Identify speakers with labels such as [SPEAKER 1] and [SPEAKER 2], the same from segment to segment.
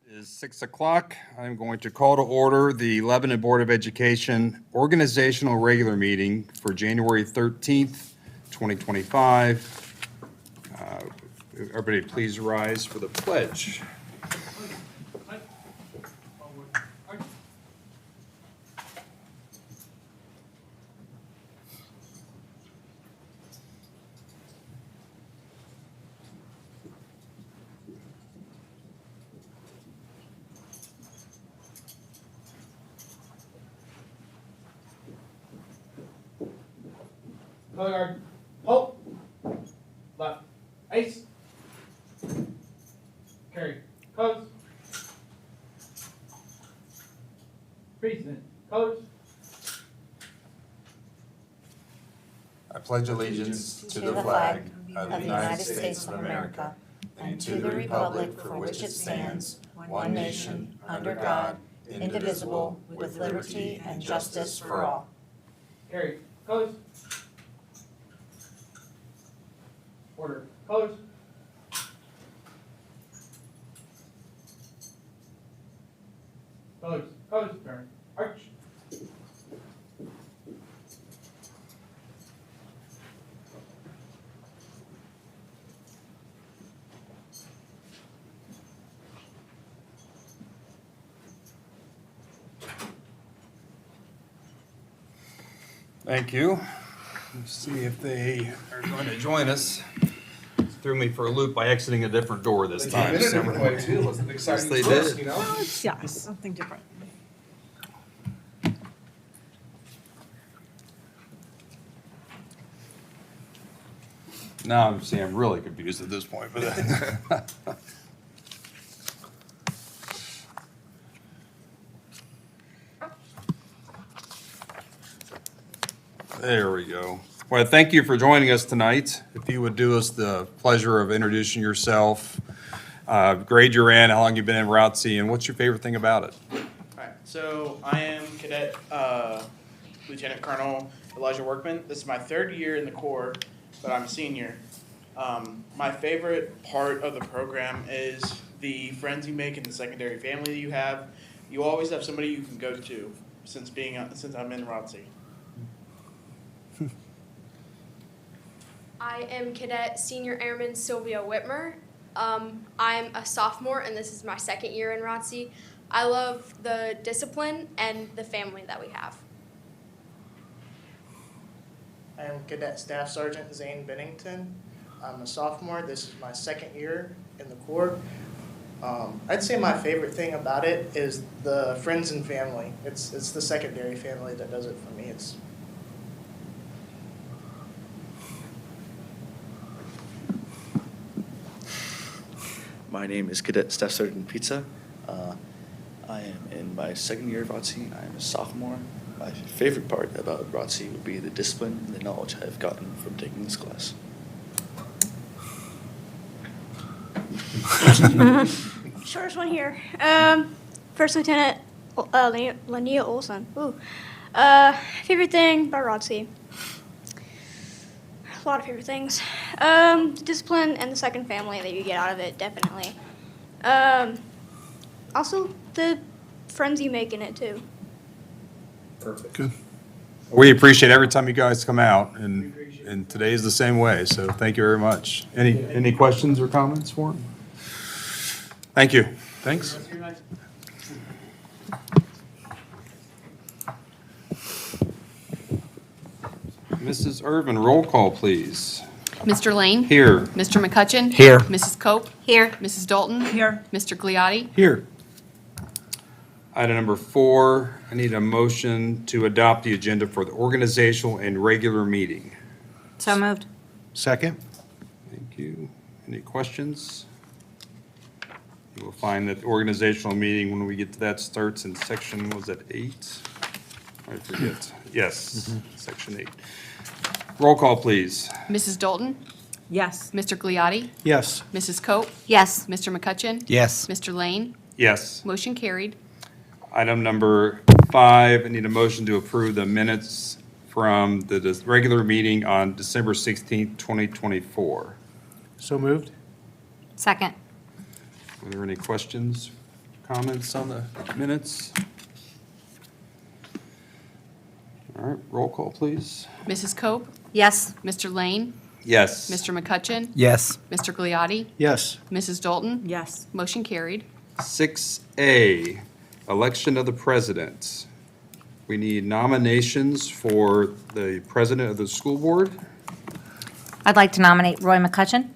[SPEAKER 1] It is 6 o'clock. I'm going to call to order the Lebanon Board of Education organizational regular meeting for January 13th, 2025. Everybody please rise for the pledge.
[SPEAKER 2] Color guard, halt, left, ace, carry, close, present, colors.
[SPEAKER 1] I pledge allegiance to the flag of the United States of America and to the republic for which it stands, one nation, under God, indivisible, with liberty and justice for all.
[SPEAKER 2] Carry, colors. Order, colors. Colors, colors, turn, arch.
[SPEAKER 1] Thank you. Let's see if they are going to join us. Threw me for a loop by exiting a different door this time.
[SPEAKER 3] They did it a different way too. It was an exciting
[SPEAKER 1] Yes, they
[SPEAKER 3] twist,
[SPEAKER 1] did.
[SPEAKER 3] you know?
[SPEAKER 4] Well, it's, yeah, something different.
[SPEAKER 1] Now I'm really confused at this point. But there we go. Well, thank you for joining us tonight. If you would do us the pleasure of introducing yourself, grade you're in, how long you've been in ROTC, and what's your favorite thing about it?
[SPEAKER 5] Alright, so I am Cadet Lieutenant Colonel Elijah Workman. This is my third year in the Corps, but I'm a senior. My favorite part of the program is the friends you make in the secondary family that you have. You always have somebody you can go to since I'm in ROTC.
[SPEAKER 6] I am Cadet Senior Airman Sylvia Whitmer. I'm a sophomore, and this is my second year in ROTC. I love the discipline and the family that we have.
[SPEAKER 7] I am Cadet Staff Sergeant Zane Bennington. I'm a sophomore. This is my second year in the Corps. I'd say my favorite thing about it is the friends and family. It's the secondary family that does it for me.
[SPEAKER 8] My name is Cadet Staff Sergeant Pizza. I am in my second year of ROTC. I am a sophomore. My favorite part about ROTC would be the discipline and the knowledge I've gotten from taking this class.
[SPEAKER 9] Shortest one here. First Lieutenant Linnea Olson. Ooh. Favorite thing about ROTC? A lot of favorite things. The discipline and the second family that you get out of it, definitely. Also, the friends you make in it, too.
[SPEAKER 3] Perfect.
[SPEAKER 1] Good. We appreciate every time you guys come out, and today is the same way, so thank you very much. Any questions or comments for him? Thank you. Thanks. Mrs. Irvin, roll call, please.
[SPEAKER 10] Mr. Lane?
[SPEAKER 1] Here.
[SPEAKER 10] Mr. McCutcheon?
[SPEAKER 3] Here.
[SPEAKER 10] Mrs. Cope?
[SPEAKER 4] Here.
[SPEAKER 10] Mrs. Dalton?
[SPEAKER 4] Here.
[SPEAKER 10] Mr. Gliotti?
[SPEAKER 1] Here. Item number 4, I need a motion to adopt the agenda for the organizational and regular meeting.
[SPEAKER 4] So moved.
[SPEAKER 3] Second?
[SPEAKER 1] Thank you. Any questions? You will find that the organizational meeting, when we get to that, starts in section, was that 8? I forget. Yes, section 8. Roll call, please.
[SPEAKER 10] Mrs. Dalton?
[SPEAKER 4] Yes.
[SPEAKER 10] Mr. Gliotti?
[SPEAKER 3] Yes.
[SPEAKER 10] Mrs. Cope?
[SPEAKER 4] Yes.
[SPEAKER 10] Mr. McCutcheon?
[SPEAKER 3] Yes.
[SPEAKER 10] Mr. Lane?
[SPEAKER 1] Yes.
[SPEAKER 10] Motion carried.
[SPEAKER 1] Item number 5, I need a motion to approve the minutes from the regular meeting on December 16th, 2024.
[SPEAKER 3] So moved?
[SPEAKER 4] Second.
[SPEAKER 1] Are there any questions, comments on the minutes? All right, roll call, please.
[SPEAKER 10] Mrs. Cope?
[SPEAKER 4] Yes.
[SPEAKER 10] Mr. Lane?
[SPEAKER 1] Yes.
[SPEAKER 10] Mr. McCutcheon?
[SPEAKER 3] Yes.
[SPEAKER 10] Mr. Gliotti?
[SPEAKER 3] Yes.
[SPEAKER 10] Mrs. Dalton?
[SPEAKER 4] Yes.
[SPEAKER 10] Motion carried.
[SPEAKER 1] 6A, election of the president. We need nominations for the president of the school board.
[SPEAKER 4] I'd like to nominate Roy McCutcheon.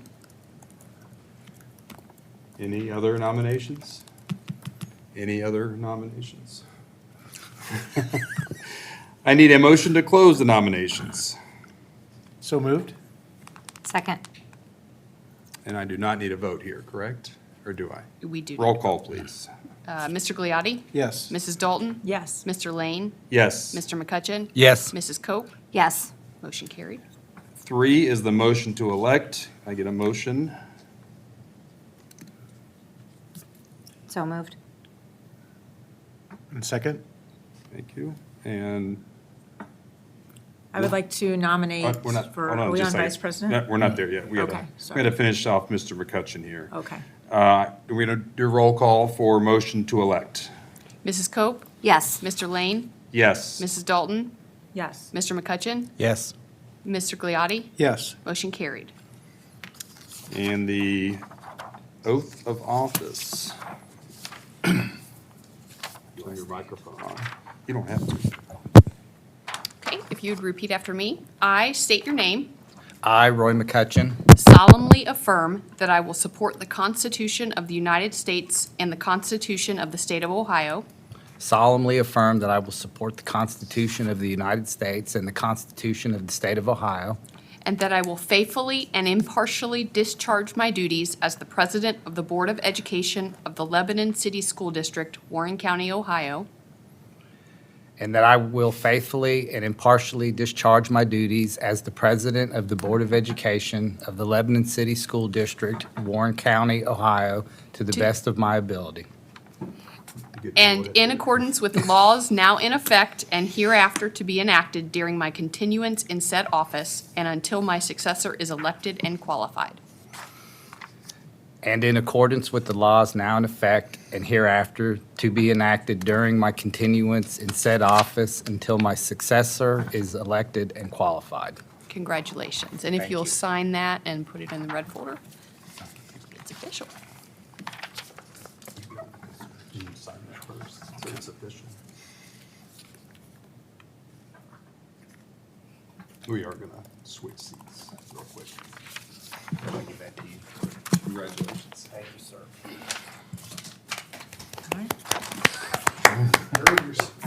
[SPEAKER 1] Any other nominations? Any other nominations? I need a motion to close the nominations.
[SPEAKER 3] So moved?
[SPEAKER 4] Second.
[SPEAKER 1] And I do not need a vote here, correct? Or do I?
[SPEAKER 10] We do.
[SPEAKER 1] Roll call, please.
[SPEAKER 10] Mr. Gliotti?
[SPEAKER 3] Yes.
[SPEAKER 10] Mrs. Dalton?
[SPEAKER 4] Yes.
[SPEAKER 10] Mr. Lane?
[SPEAKER 1] Yes.
[SPEAKER 10] Mr. McCutcheon?
[SPEAKER 3] Yes.
[SPEAKER 10] Mrs. Cope?
[SPEAKER 4] Yes.
[SPEAKER 10] Motion carried.
[SPEAKER 1] 3 is the motion to elect. I get a motion.
[SPEAKER 4] So moved.
[SPEAKER 3] And second?
[SPEAKER 1] Thank you. And
[SPEAKER 11] I would like to nominate
[SPEAKER 1] we're not,
[SPEAKER 11] for,
[SPEAKER 1] hold
[SPEAKER 11] are
[SPEAKER 1] on
[SPEAKER 11] we
[SPEAKER 1] just
[SPEAKER 11] on
[SPEAKER 1] a
[SPEAKER 11] vice
[SPEAKER 1] second.
[SPEAKER 11] president?
[SPEAKER 1] No, we're not there yet. We
[SPEAKER 11] Okay,
[SPEAKER 1] gotta
[SPEAKER 11] sorry.
[SPEAKER 1] finish off Mr. McCutcheon here.
[SPEAKER 11] Okay.
[SPEAKER 1] We're gonna do roll call for motion to elect.
[SPEAKER 10] Mrs. Cope?
[SPEAKER 4] Yes.
[SPEAKER 10] Mr. Lane?
[SPEAKER 1] Yes.
[SPEAKER 10] Mrs. Dalton?
[SPEAKER 11] Yes.
[SPEAKER 10] Mr. McCutcheon?
[SPEAKER 3] Yes.
[SPEAKER 10] Mr. Gliotti?
[SPEAKER 3] Yes.
[SPEAKER 10] Motion carried.
[SPEAKER 1] And the oath of office. Turn your microphone on. You don't have to.
[SPEAKER 10] Okay, if you'd repeat after me. I state your name,
[SPEAKER 12] I, Roy McCutcheon,
[SPEAKER 10] solemnly affirm that I will support the Constitution of the United States and the Constitution of the State of Ohio,
[SPEAKER 12] solemnly affirm that I will support the Constitution of the United States and the Constitution of the State of Ohio,
[SPEAKER 10] and that I will faithfully and impartially discharge my duties as the President of the Board of Education of the Lebanon City School District, Warren County, Ohio,
[SPEAKER 12] and that I will faithfully and impartially discharge my duties as the President of the Board of Education of the Lebanon City School District, Warren County, Ohio, to the best of my ability.
[SPEAKER 10] and in accordance with the laws now in effect and hereafter to be enacted during my continuance in said office and until my successor is elected and qualified.
[SPEAKER 12] And in accordance with the laws now in effect and hereafter to be enacted during my continuance in said office until my successor is elected and qualified.
[SPEAKER 10] Congratulations. And if
[SPEAKER 12] Thank
[SPEAKER 10] you'll
[SPEAKER 12] you.
[SPEAKER 10] sign that and put it in the red folder, it's official.
[SPEAKER 1] You can sign that first, so it's official. We are gonna switch seats real quick.
[SPEAKER 12] I'll give that to you.
[SPEAKER 1] Congratulations.
[SPEAKER 12] Thank you, sir.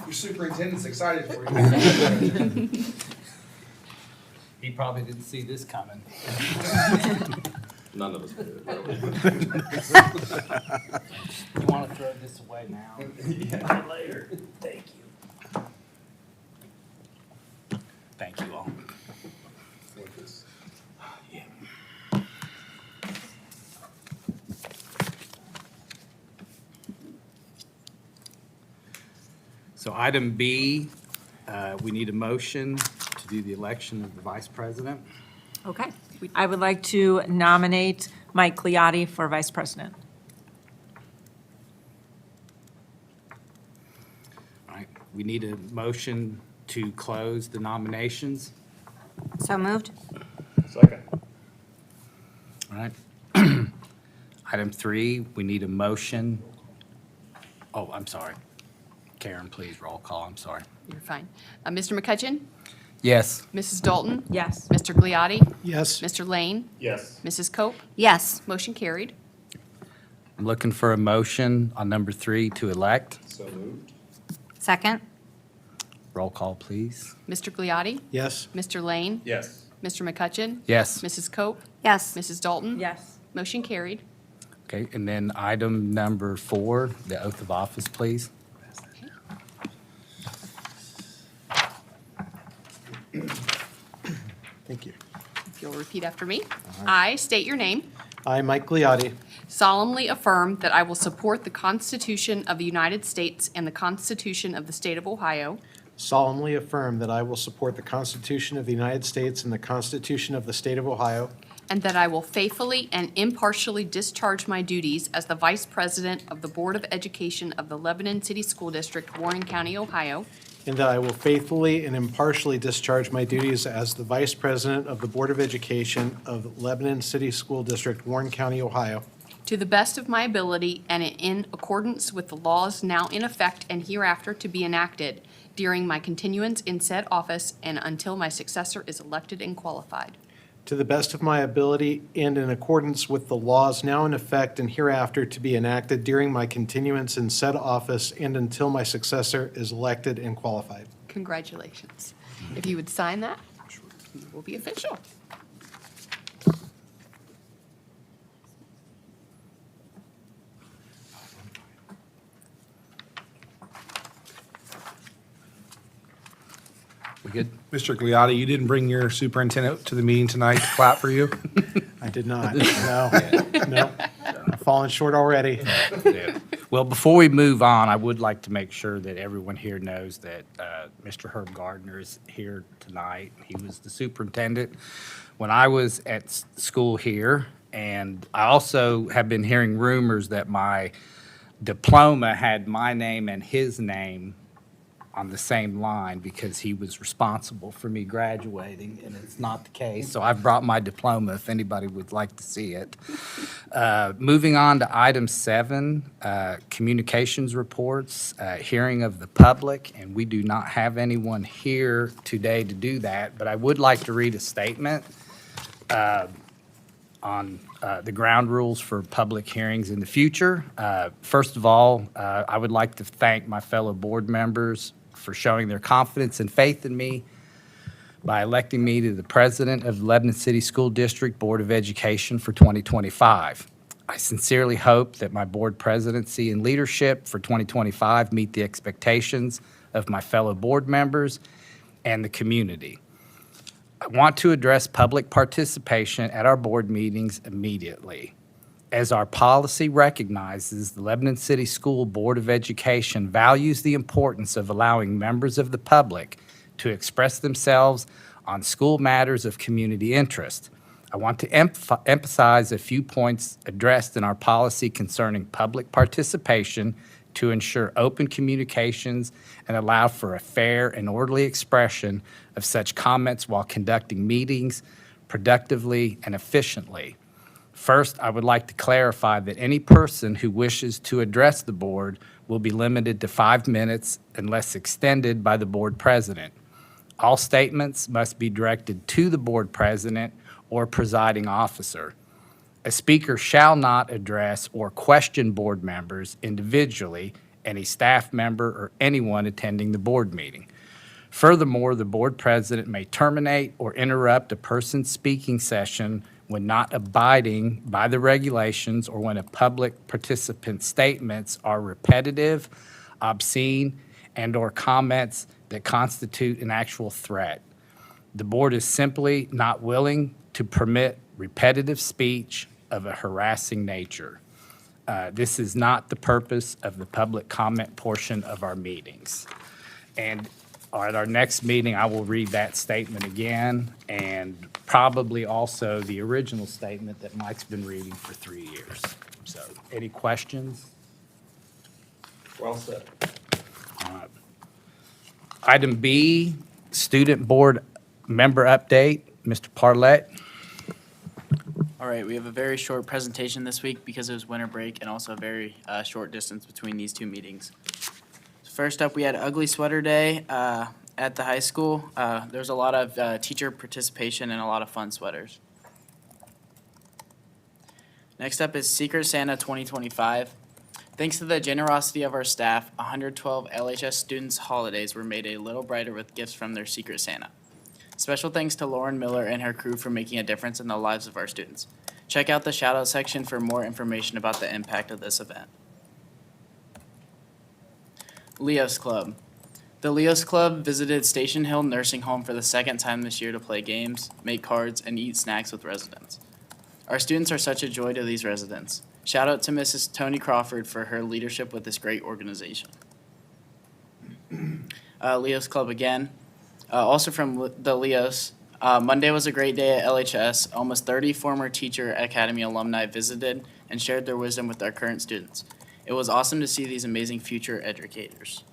[SPEAKER 3] Your superintendent's excited for you.
[SPEAKER 12] He probably didn't see this coming.
[SPEAKER 1] None of us did, really.
[SPEAKER 12] You want to throw this away now?
[SPEAKER 1] Yeah.
[SPEAKER 12] Later. Thank you. Thank you all.
[SPEAKER 1] Like this.
[SPEAKER 12] So item B, we need a motion to do the election of the vice president.
[SPEAKER 11] Okay. I would like to nominate Mike Gliotti for vice president.
[SPEAKER 12] All right, we need a motion to close the nominations.
[SPEAKER 4] So moved.
[SPEAKER 1] Second.
[SPEAKER 12] All right. Item 3, we need a motion. Oh, I'm sorry. Karen, please, roll call, I'm sorry.
[SPEAKER 10] You're fine. Mr. McCutcheon?
[SPEAKER 12] Yes.
[SPEAKER 10] Mrs. Dalton?
[SPEAKER 11] Yes.
[SPEAKER 10] Mr. Gliotti?
[SPEAKER 3] Yes.
[SPEAKER 10] Mr. Lane?
[SPEAKER 1] Yes.
[SPEAKER 10] Mrs. Cope?
[SPEAKER 4] Yes.
[SPEAKER 10] Motion carried.
[SPEAKER 12] I'm looking for a motion on number 3 to elect.
[SPEAKER 1] So moved.
[SPEAKER 4] Second.
[SPEAKER 12] Roll call, please.
[SPEAKER 10] Mr. Gliotti?
[SPEAKER 3] Yes.
[SPEAKER 10] Mr. Lane?
[SPEAKER 1] Yes.
[SPEAKER 10] Mr. McCutcheon?
[SPEAKER 12] Yes.
[SPEAKER 10] Mrs. Cope?
[SPEAKER 4] Yes.
[SPEAKER 10] Mrs. Dalton?
[SPEAKER 11] Yes.
[SPEAKER 10] Motion carried.
[SPEAKER 12] Okay, and then item number 4, the oath of office, please.
[SPEAKER 3] Thank you.
[SPEAKER 10] If you'll repeat after me. I state your name,
[SPEAKER 3] I, Mike Gliotti,
[SPEAKER 10] solemnly affirm that I will support the Constitution of the United States and the Constitution of the State of Ohio,
[SPEAKER 3] solemnly affirm that I will support the Constitution of the United States and the Constitution of the State of Ohio,
[SPEAKER 10] and that I will faithfully and impartially discharge my duties as the Vice President of the Board of Education of the Lebanon City School District, Warren County, Ohio,
[SPEAKER 3] and that I will faithfully and impartially discharge my duties as the Vice President of the Board of Education of Lebanon City School District, Warren County, Ohio,
[SPEAKER 10] to the best of my ability and in accordance with the laws now in effect and hereafter to be enacted during my continuance in said office and until my successor is elected and qualified.
[SPEAKER 3] to the best of my ability and in accordance with the laws now in effect and hereafter to be enacted during my continuance in said office and until my successor is elected and qualified.
[SPEAKER 10] Congratulations. If you would sign that, it will be official.
[SPEAKER 12] We good?
[SPEAKER 3] Mr. Gliotti, you didn't bring your superintendent to the meeting tonight to clap for you? I did not, no. I've fallen short already.
[SPEAKER 12] Yeah. Well, before we move on, I would like to make sure that everyone here knows that Mr. Herb Gardner is here tonight. He was the superintendent when I was at school here, and I also have been hearing rumors that my diploma had my name and his name on the same line because he was responsible for me graduating, and it's not the case. So I've brought my diploma if anybody would like to see it. Moving on to item 7, communications reports, hearing of the public, and we do not have anyone here today to do that, but I would like to read a statement on the ground rules for public hearings in the future. First of all, I would like to thank my fellow board members for showing their confidence and faith in me by electing me to the president of the Lebanon City School District Board of Education for 2025. I sincerely hope that my board presidency and leadership for 2025 meet the expectations of my fellow board members and the community. I want to address public participation at our board meetings immediately. As our policy recognizes, the Lebanon City School Board of Education values the importance of allowing members of the public to express themselves on school matters of community interest. I want to emphasize a few points addressed in our policy concerning public participation to ensure open communications and allow for a fair and orderly expression of such comments while conducting meetings productively and efficiently. First, I would like to clarify that any person who wishes to address the board will be limited to 5 minutes unless extended by the board president. All statements must be directed to the board president or presiding officer. A speaker shall not address or question board members individually, any staff member, or anyone attending the board meeting. Furthermore, the board president may terminate or interrupt a person's speaking session when not abiding by the regulations or when a public participant's statements are repetitive, obscene, and/or comments that constitute an actual threat. The board is simply not willing to permit repetitive speech of a harassing nature. This is not the purpose of the public comment portion of our meetings. And at our next meeting, I will read that statement again, and probably also the original statement that Mike's been reading for 3 years. So, any questions?
[SPEAKER 3] Well said.
[SPEAKER 12] Item B, student board member update. Mr. Parlett.
[SPEAKER 13] All right, we have a very short presentation this week because it was winter break and also a very short distance between these two meetings. First up, we had Ugly Sweater Day at the high school. There was a lot of teacher participation and a lot of fun sweaters. Next up is Secret Santa 2025. Thanks to the generosity of our staff, 112 LHS students' holidays were made a little brighter with gifts from their Secret Santa. Special thanks to Lauren Miller and her crew for making a difference in the lives of our students. Check out the shout-out section for more information about the impact of this event. Leos Club. The Leos Club visited Station Hill Nursing Home for the second time this year to play games, make cards, and eat snacks with residents. Our students are such a joy to these residents. Shout out to Mrs. Tony Crawford for her leadership with this great organization. Leos Club again. Also from the Leos, Monday was a great day at LHS. Almost 30 former Teacher Academy alumni visited and shared their wisdom with our current students. It was awesome to see these amazing future educators.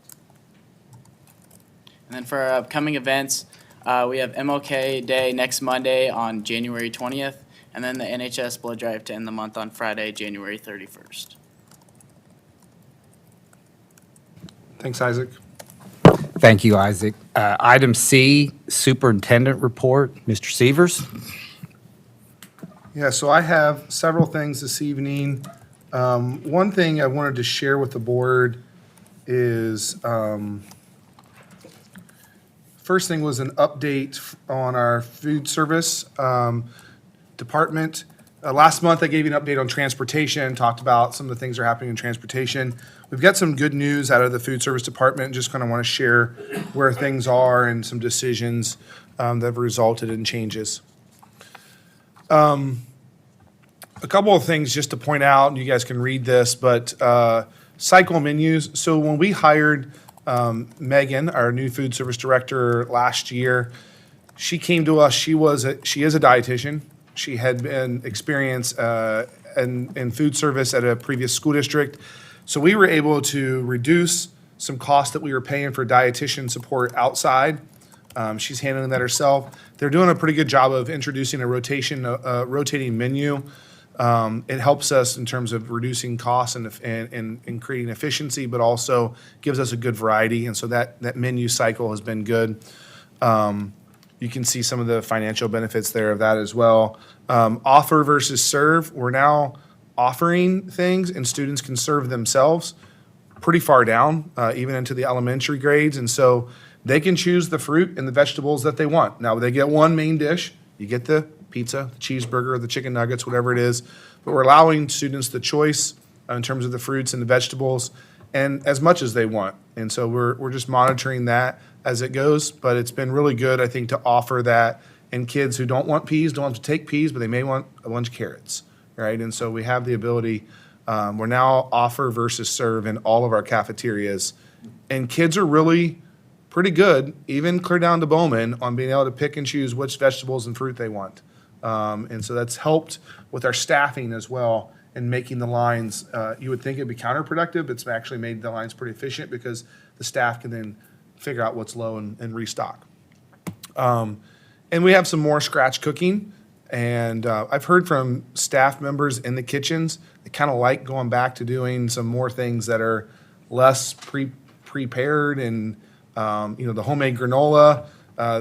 [SPEAKER 13] And then for our upcoming events, we have MLK Day next Monday on January 20th, and then the NHS Blood Drive to end the month on Friday, January 31st.
[SPEAKER 1] Thanks, Isaac.
[SPEAKER 12] Thank you, Isaac. Item C, Superintendent Report. Mr. Severs?
[SPEAKER 1] Yeah, so I have several things this evening. One thing I wanted to share with the board is, first thing was an update on our food service department. Last month, I gave you an update on transportation, talked about some of the things that are happening in transportation. We've got some good news out of the food service department, just kind of want to share where things are and some decisions that have resulted in changes. A couple of things just to point out, and you guys can read this, but cycle menus. So when we hired Megan, our new food service director last year, she came to us. She is a dietitian. She had been experienced in food service at a previous school district. So we were able to reduce some costs that we were paying for dietitian support outside. She's handling that herself. They're doing a pretty good job of introducing a rotating menu. It helps us in terms of reducing costs and creating efficiency, but also gives us a good variety. And so that menu cycle has been good. You can see some of the financial benefits there of that as well. Offer versus serve. We're now offering things and students can serve themselves pretty far down, even into the elementary grades. And so they can choose the fruit and the vegetables that they want. Now, they get one main dish. You get the pizza, the cheeseburger, the chicken nuggets, whatever it is. But we're allowing students the choice in terms of the fruits and the vegetables and as much as they want. And so we're just monitoring that as it goes. But it's been really good, I think, to offer that. And kids who don't want peas don't have to take peas, but they may want a bunch of carrots, right? And so we have the ability. We're now offer versus serve in all of our cafeterias. And kids are really pretty good, even clear down to Bowman, on being able to pick and choose which vegetables and fruit they want. And so that's helped with our staffing as well and making the lines, you would think it'd be counterproductive, but it's actually made the lines pretty efficient because the staff can then figure out what's low and restock. And we have some more scratch cooking. And I've heard from staff members in the kitchens, they kind of like going back to doing some more things that are less prepared and, the homemade granola.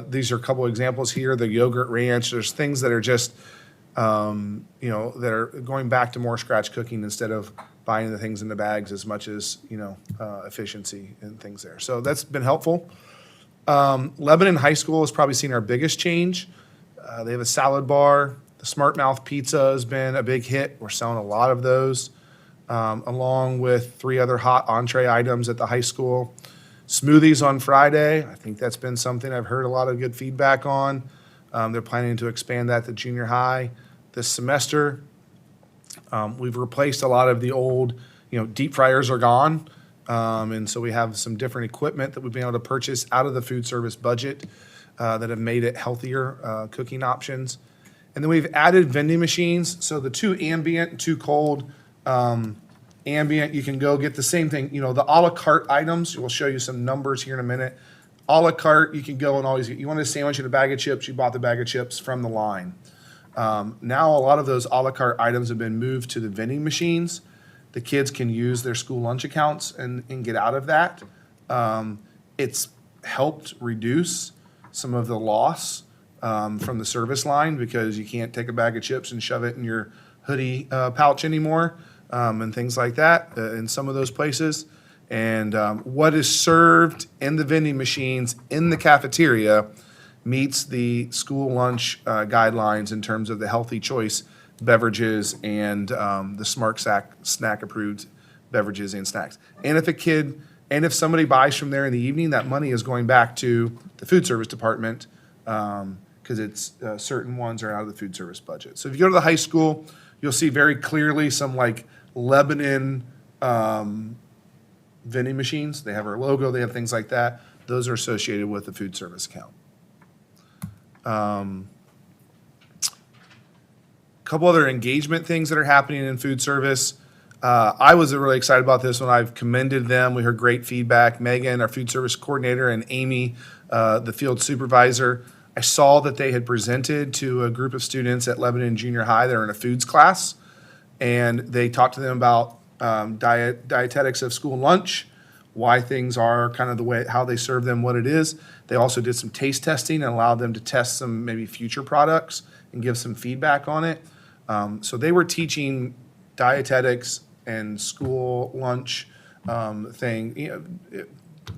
[SPEAKER 1] These are a couple examples here, the yogurt ranch. There's things that are just, that are going back to more scratch cooking instead of buying the things in the bags as much as, efficiency and things there. So that's been helpful. Lebanon High School has probably seen our biggest change. They have a salad bar. The Smart Mouth Pizza has been a big hit. We're selling a lot of those, along with 3 other hot entree items at the high school. Smoothies on Friday. I think that's been something I've heard a lot of good feedback on. They're planning to expand that to junior high this semester. We've replaced a lot of the old, deep fryers are gone. And so we have some different equipment that we've been able to purchase out of the food service budget that have made it healthier cooking options. And then we've added vending machines. So the 2 ambient and 2 cold. Ambient, you can go get the same thing. The a la carte items, we'll show you some numbers here in a minute. A la carte, you can go and always get, you want a sandwich and a bag of chips, you bought the bag of chips from the line. Now a lot of those a la carte items have been moved to the vending machines. The kids can use their school lunch accounts and get out of that. It's helped reduce some of the loss from the service line because you can't take a bag of chips and shove it in your hoodie pouch anymore and things like that in some of those places. And what is served in the vending machines in the cafeteria meets the school lunch guidelines in terms of the healthy choice beverages and the Smart Snack approved beverages and snacks. And if somebody buys from there in the evening, that money is going back to the food service department because it's certain ones are out of the food service budget. So if you go to the high school, you'll see very clearly some like Lebanon vending machines. They have our logo, they have things like that. Those are associated with the food service account.
[SPEAKER 14] Couple other engagement things that are happening in food service. I was really excited about this when I've commended them. We heard great feedback. Megan, our food service coordinator, and Amy, the field supervisor. I saw that they had presented to a group of students at Lebanon Junior High that are in a foods class, and they talked to them about dietetics of school lunch, why things are kind of the way, how they serve them, what it is. They also did some taste testing and allowed them to test some maybe future products and give some feedback on it. So they were teaching dietetics and school lunch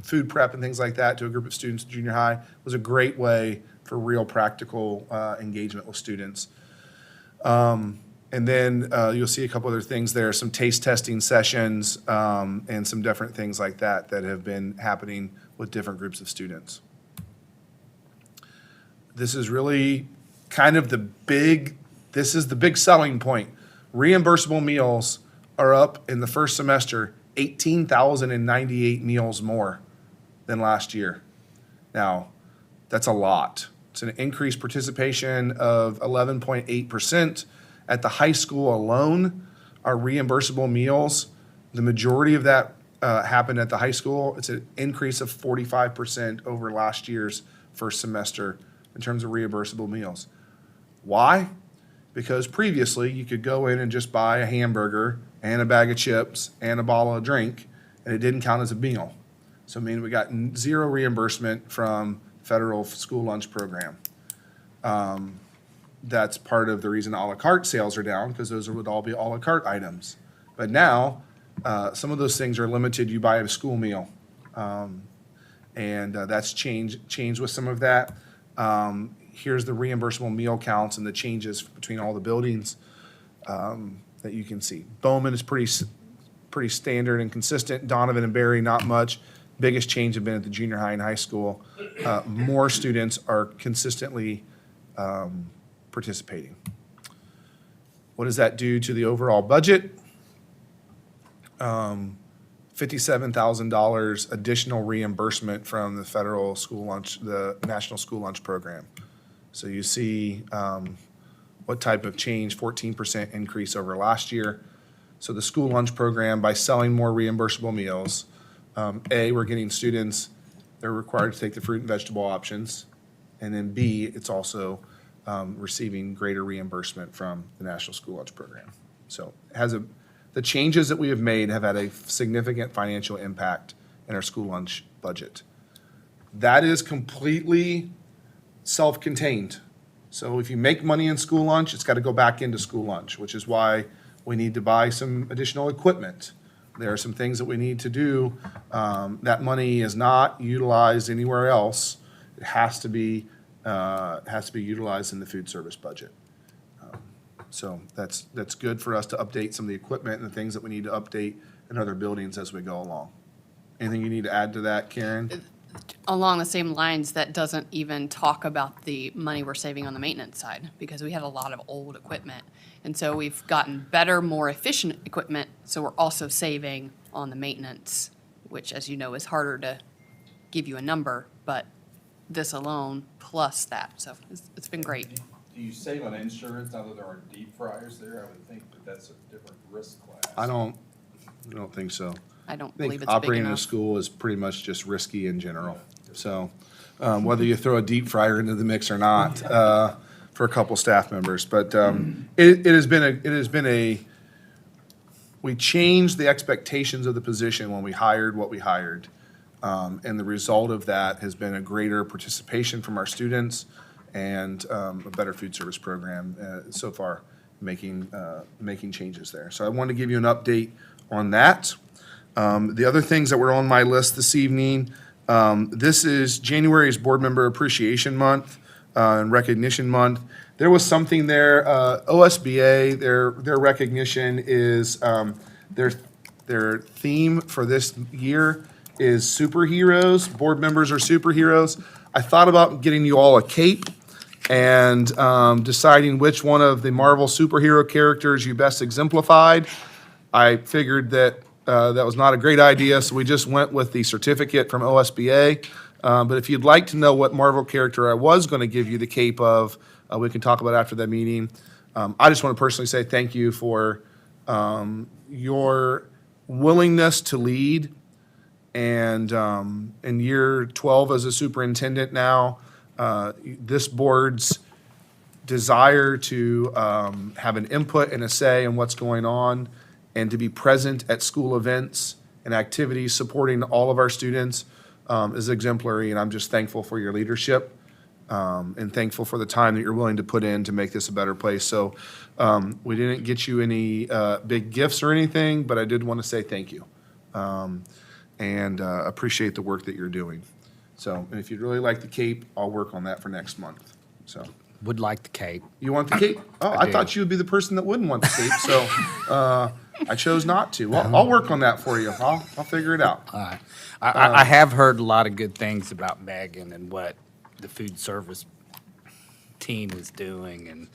[SPEAKER 14] food prep and things like that to a group of students at junior high. It was a great way for real practical engagement with students. And then you'll see a couple other things there, some taste testing sessions and some different things like that that have been happening with different groups of students. This is really kind of the big selling point. Reimbursable meals are up in the first semester 18,098 meals more than last year. Now, that's a lot. It's an increased participation of 11.8%. At the high school alone, our reimbursable meals, the majority of that happened at the high school. It's an increase of 45% over last year's first semester in terms of reimbursable meals. Why? Because previously you could go in and just buy a hamburger and a bag of chips and a bottle of drink, and it didn't count as a meal. So I mean, we got zero reimbursement from federal school lunch program. That's part of the reason a la carte sales are down, because those would all be a la carte items. But now, some of those things are limited. You buy a school meal, and that's changed with some of that. Here's the reimbursable meal counts and the changes between all the buildings that you can see. Bowman is pretty standard and consistent. Donovan and Barry, not much. Biggest change have been at the junior high and high school. More students are consistently participating. What does that do to the overall budget? $57,000 additional reimbursement from the federal school lunch, the National School Lunch Program. So you see what type of change, 14% increase over last year. So the school lunch program, by selling more reimbursable meals, we're getting students, they're required to take the fruit and vegetable options. And then B, it's also receiving greater reimbursement from the National School Lunch Program. So the changes that we have made have had a significant financial impact in our school lunch budget. That is completely self-contained. So if you make money in school lunch, it's got to go back into school lunch, which is why we need to buy some additional equipment. There are some things that we need to do. That money is not utilized anywhere else. It has to be utilized in the food service budget. So that's good for us to update some of the equipment and the things that we need to update in other buildings as we go along. Anything you need to add to that, Karen?
[SPEAKER 10] Along the same lines, that doesn't even talk about the money we're saving on the maintenance side, because we have a lot of old equipment. And so we've gotten better, more efficient equipment, so we're also saving on the maintenance, which, as you know, is harder to give you a number, but this alone plus that, so it's been great.
[SPEAKER 15] Do you save on insurance now that there are deep fryers there? I would think that that's a different risk class.
[SPEAKER 14] I don't think so.
[SPEAKER 10] I don't
[SPEAKER 14] I
[SPEAKER 10] believe
[SPEAKER 14] think
[SPEAKER 10] it's big
[SPEAKER 14] operating a
[SPEAKER 10] enough.
[SPEAKER 14] school is pretty much just risky in general. So whether you throw a deep fryer into the mix or not for a couple staff members. But it has been we changed the expectations of the position when we hired what we hired. And the result of that has been a greater participation from our students and a better food service program so far, making changes there. So I wanted to give you an update on that. The other things that were on my list this evening, this is January's Board Member Appreciation Month and Recognition Month. There was something there, OSBA, their recognition is, their theme for this year is superheroes. Board members are superheroes. I thought about getting you all a cape and deciding which one of the Marvel superhero characters you best exemplified. I figured that that was not a great idea, so we just went with the certificate from OSBA. But if you'd like to know what Marvel character I was going to give you the cape of, we can talk about after that meeting. I just want to personally say thank you for your willingness to lead. And in year 12 as a superintendent now, this board's desire to have an input and a say in what's going on and to be present at school events and activities supporting all of our students is exemplary. And I'm just thankful for your leadership and thankful for the time that you're willing to put in to make this a better place. So we didn't get you any big gifts or anything, but I did want to say thank you and appreciate the work that you're doing. So, and if you'd really like the cape, I'll work on that for next month. So.
[SPEAKER 12] Would like the cape.
[SPEAKER 14] You want the cape? Oh, I thought you would be the person that wouldn't want the cape, so I chose not to. Well, I'll work on that for you. I'll figure it out.
[SPEAKER 12] All right. I have heard a lot of good things about Megan and what the food service team is doing. And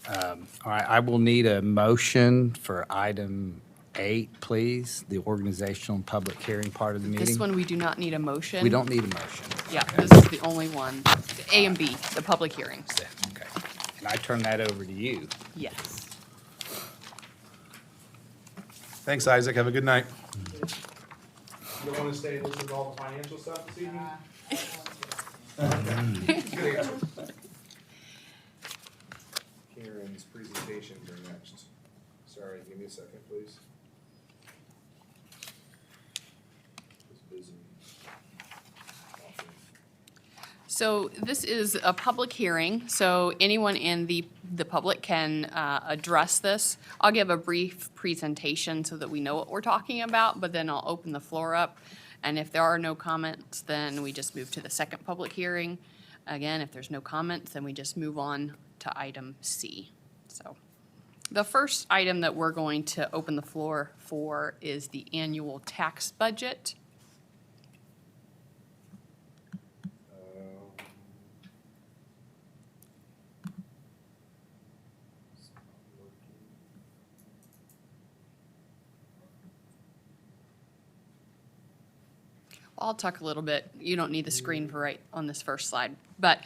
[SPEAKER 12] all right, I will need a motion for item 8, please, the organizational and public hearing part of the meeting.
[SPEAKER 10] This one, we do not need a motion.
[SPEAKER 12] We don't need a motion.
[SPEAKER 10] Yeah, this is the only one. A and B, the public hearings.
[SPEAKER 12] Okay. And I turn that over to you.
[SPEAKER 10] Yes.
[SPEAKER 14] Thanks, Isaac. Have a good night. You don't want to stay and listen to all the financial stuff this evening? Good answer. Karen's presentations are next. Sorry, give me a second, please.
[SPEAKER 10] So this is a public hearing, so anyone in the public can address this. I'll give a brief presentation so that we know what we're talking about, but then I'll open the floor up. And if there are no comments, then we just move to the second public hearing. Again, if there's no comments, then we just move on to item C. So the first item that we're going to open the floor for is the annual tax budget. I'll talk a little bit. You don't need the screen for right on this first slide. But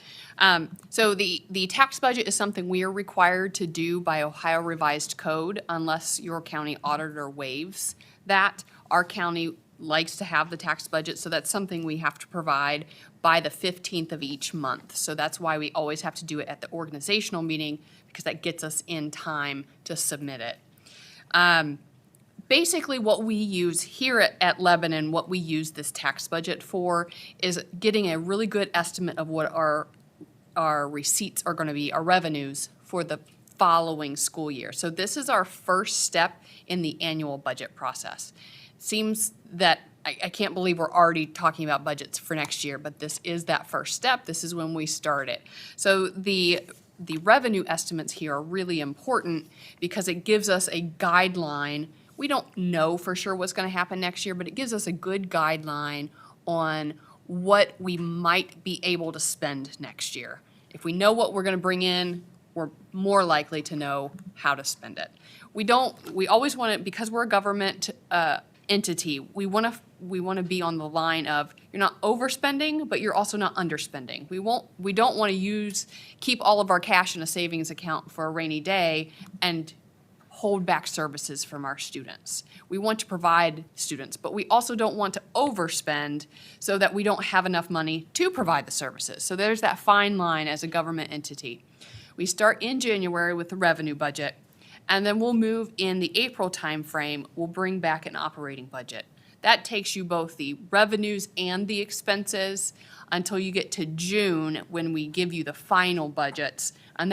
[SPEAKER 10] so the tax budget is something we are required to do by Ohio Revised Code unless your county auditor waives that. Our county likes to have the tax budget, so that's something we have to provide by the 15th of each month. So that's why we always have to do it at the organizational meeting, because that gets us in time to submit it. Basically, what we use here at Lebanon, what we use this tax budget for, is getting a really good estimate of what our receipts are going to be, our revenues for the following school year. So this is our first step in the annual budget process. It seems that I can't believe we're already talking about budgets for next year, but this is that first step. This is when we start it. So the revenue estimates here are really important because it gives us a guideline. We don't know for sure what's going to happen next year, but it gives us a good guideline on what we might be able to spend next year. If we know what we're going to bring in, we're more likely to know how to spend it. We always want to, because we're a government entity, we want to be on the line of you're not overspending, but you're also not underspending. We don't want to keep all of our cash in a savings account for a rainy day and hold back services from our students. We want to provide students, but we also don't want to overspend so that we don't have enough money to provide the services. So there's that fine line as a government entity. We start in January with the revenue budget, and then we'll move in the April timeframe, we'll bring back an operating budget. That takes you both the revenues and the expenses until you get to June when we give you the final budgets, and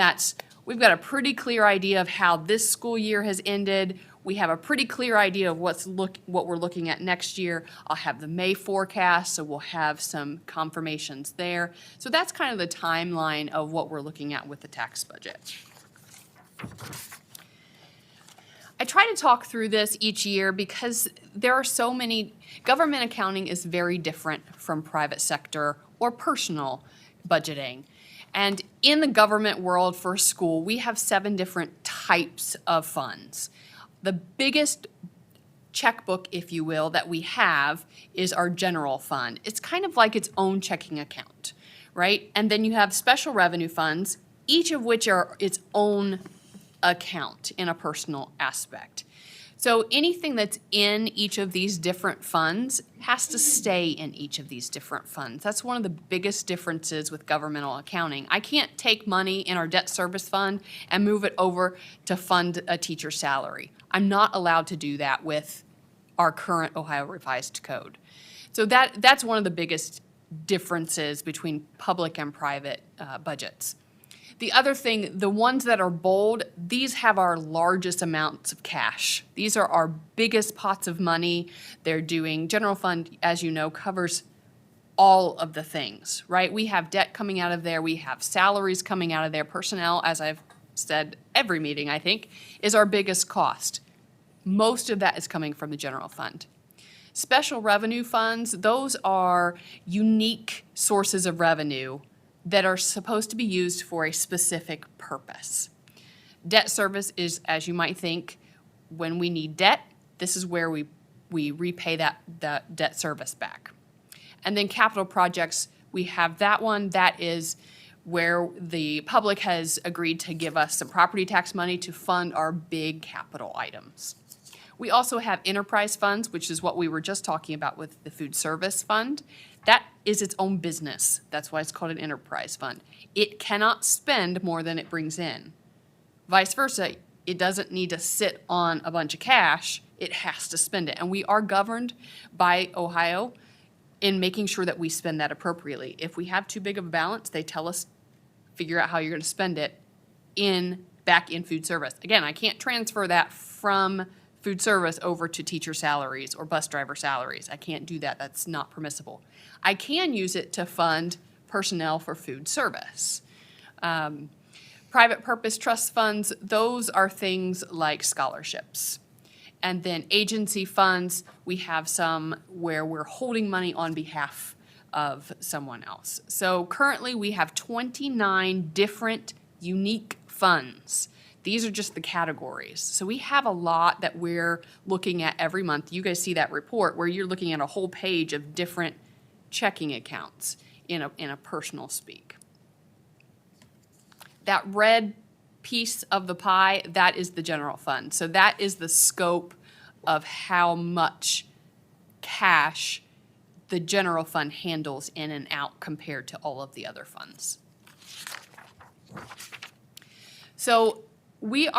[SPEAKER 10] we've got a pretty clear idea of how this school year has ended. We have a pretty clear idea of what we're looking at next year. I'll have the May forecast, so we'll have some confirmations there. So that's kind of the timeline of what we're looking at with the tax budget. I try to talk through this each year because there are so many. Government accounting is very different from private sector or personal budgeting. And in the government world for a school, we have 7 different types of funds. The biggest checkbook, if you will, that we have is our general fund. It's kind of like its own checking account, right? And then you have special revenue funds, each of which are its own account in a personal aspect. So anything that's in each of these different funds has to stay in each of these different funds. That's one of the biggest differences with governmental accounting. I can't take money in our debt service fund and move it over to fund a teacher's salary. I'm not allowed to do that with our current Ohio Revised Code. So that's one of the biggest differences between public and private budgets. The other thing, the ones that are bold, these have our largest amounts of cash. These are our biggest pots of money. They're doing, general fund, as you know, covers all of the things, right? We have debt coming out of there. We have salaries coming out of there. Personnel, as I've said every meeting, I think, is our biggest cost. Most of that is coming from the general fund. Special revenue funds, those are unique sources of revenue that are supposed to be used for a specific purpose. Debt service is, as you might think, when we need debt, this is where we repay that debt service back. And then capital projects, we have that one. That is where the public has agreed to give us some property tax money to fund our big capital items. We also have enterprise funds, which is what we were just talking about with the food service fund. That is its own business. That's why it's called an enterprise fund. It cannot spend more than it brings in. Vice versa, it doesn't need to sit on a bunch of cash. It has to spend it. And we are governed by Ohio in making sure that we spend that appropriately. If we have too big of a balance, they tell us, figure out how you're going to spend it back in food service. Again, I can't transfer that from food service over to teacher salaries or bus driver salaries. I can't do that. That's not permissible. I can use it to fund personnel for food service. Private purpose trust funds, those are things like scholarships. And then agency funds, we have some where we're holding money on behalf of someone else. So currently we have 29 different unique funds. These are just the categories. So we have a lot that we're looking at every month. You guys see that report where you're looking at a whole page of different checking accounts in a personal speak. That red piece of the pie, that is the general fund. So that is the scope of how much cash the general fund handles in and out compared to all of the other funds. So we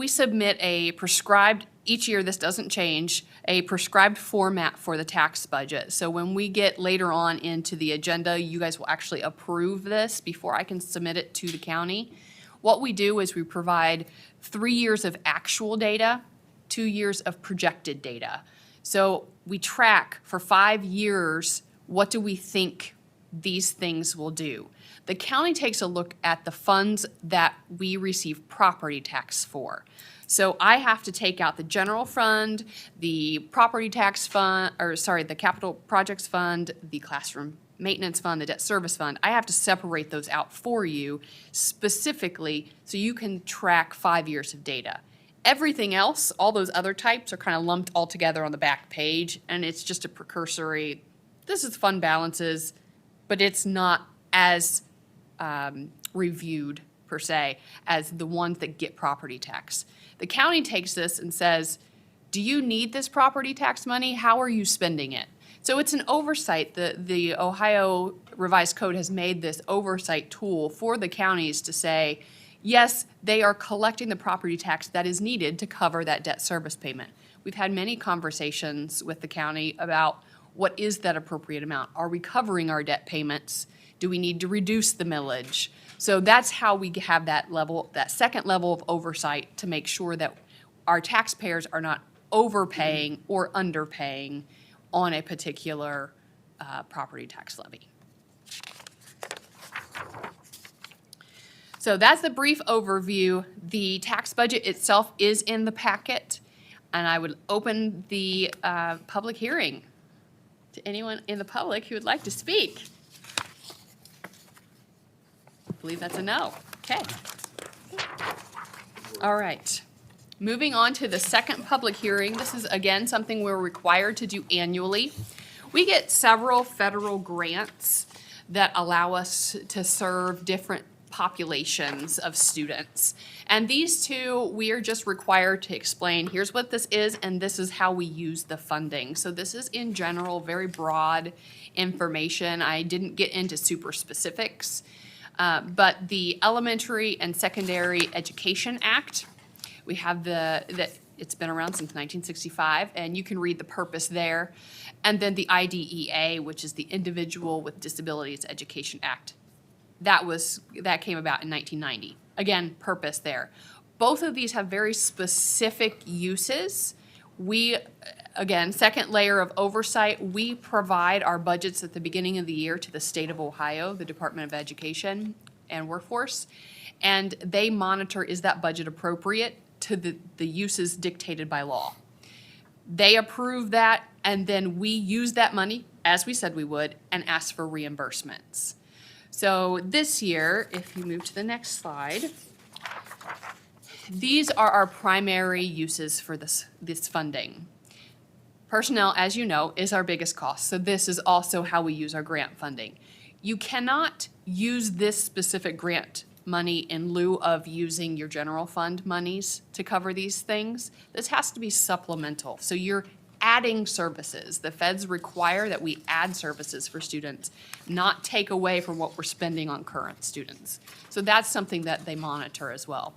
[SPEAKER 10] submit a prescribed, each year this doesn't change, a prescribed format for the tax budget. So when we get later on into the agenda, you guys will actually approve this before I can submit it to the county. What we do is we provide 3 years of actual data, 2 years of projected data. So we track for 5 years, what do we think these things will do? The county takes a look at the funds that we receive property tax for. So I have to take out the general fund, the property tax fund, the capital projects fund, the classroom maintenance fund, the debt service fund. I have to separate those out for you specifically so you can track 5 years of data. Everything else, all those other types, are kind of lumped all together on the back page, and it's just a precursory, this is fund balances, but it's not as reviewed per se as the ones that get property tax. The county takes this and says, do you need this property tax money? How are you spending it? So it's an oversight. The Ohio Revised Code has made this oversight tool for the counties to say, yes, they are collecting the property tax that is needed to cover that debt service payment. We've had many conversations with the county about what is that appropriate amount? Are we covering our debt payments? Do we need to reduce the millage? So that's how we have that level, that second level of oversight to make sure that our taxpayers are not overpaying or underpaying on a particular property tax levy. So that's the brief overview. The tax budget itself is in the packet, and I would open the public hearing to anyone in the public who would like to speak. I believe that's a no. Okay. All right. Moving on to the second public hearing, this is again something we're required to do annually. We get several federal grants that allow us to serve different populations of students. And these two, we are just required to explain, here's what this is, and this is how we use the funding. So this is in general, very broad information. I didn't get into super specifics. But the Elementary and Secondary Education Act, we have it's been around since 1965, and you can read the purpose there. And then the IDEA, which is the Individual with Disabilities Education Act. That came about in 1990. Again, purpose there. Both of these have very specific uses. We, again, second layer of oversight, we provide our budgets at the beginning of the year to the state of Ohio, the Department of Education and Workforce, and they monitor, is that budget appropriate to the uses dictated by law? They approve that, and then we use that money, as we said we would, and ask for reimbursements. So this year, if you move to the next slide, these are our primary uses for this funding. Personnel, as you know, is our biggest cost, so this is also how we use our grant funding. You cannot use this specific grant money in lieu of using your general fund monies to cover these things. This has to be supplemental, so you're adding services. The feds require that we add services for students, not take away from what we're spending on current students. So that's something that they monitor as well.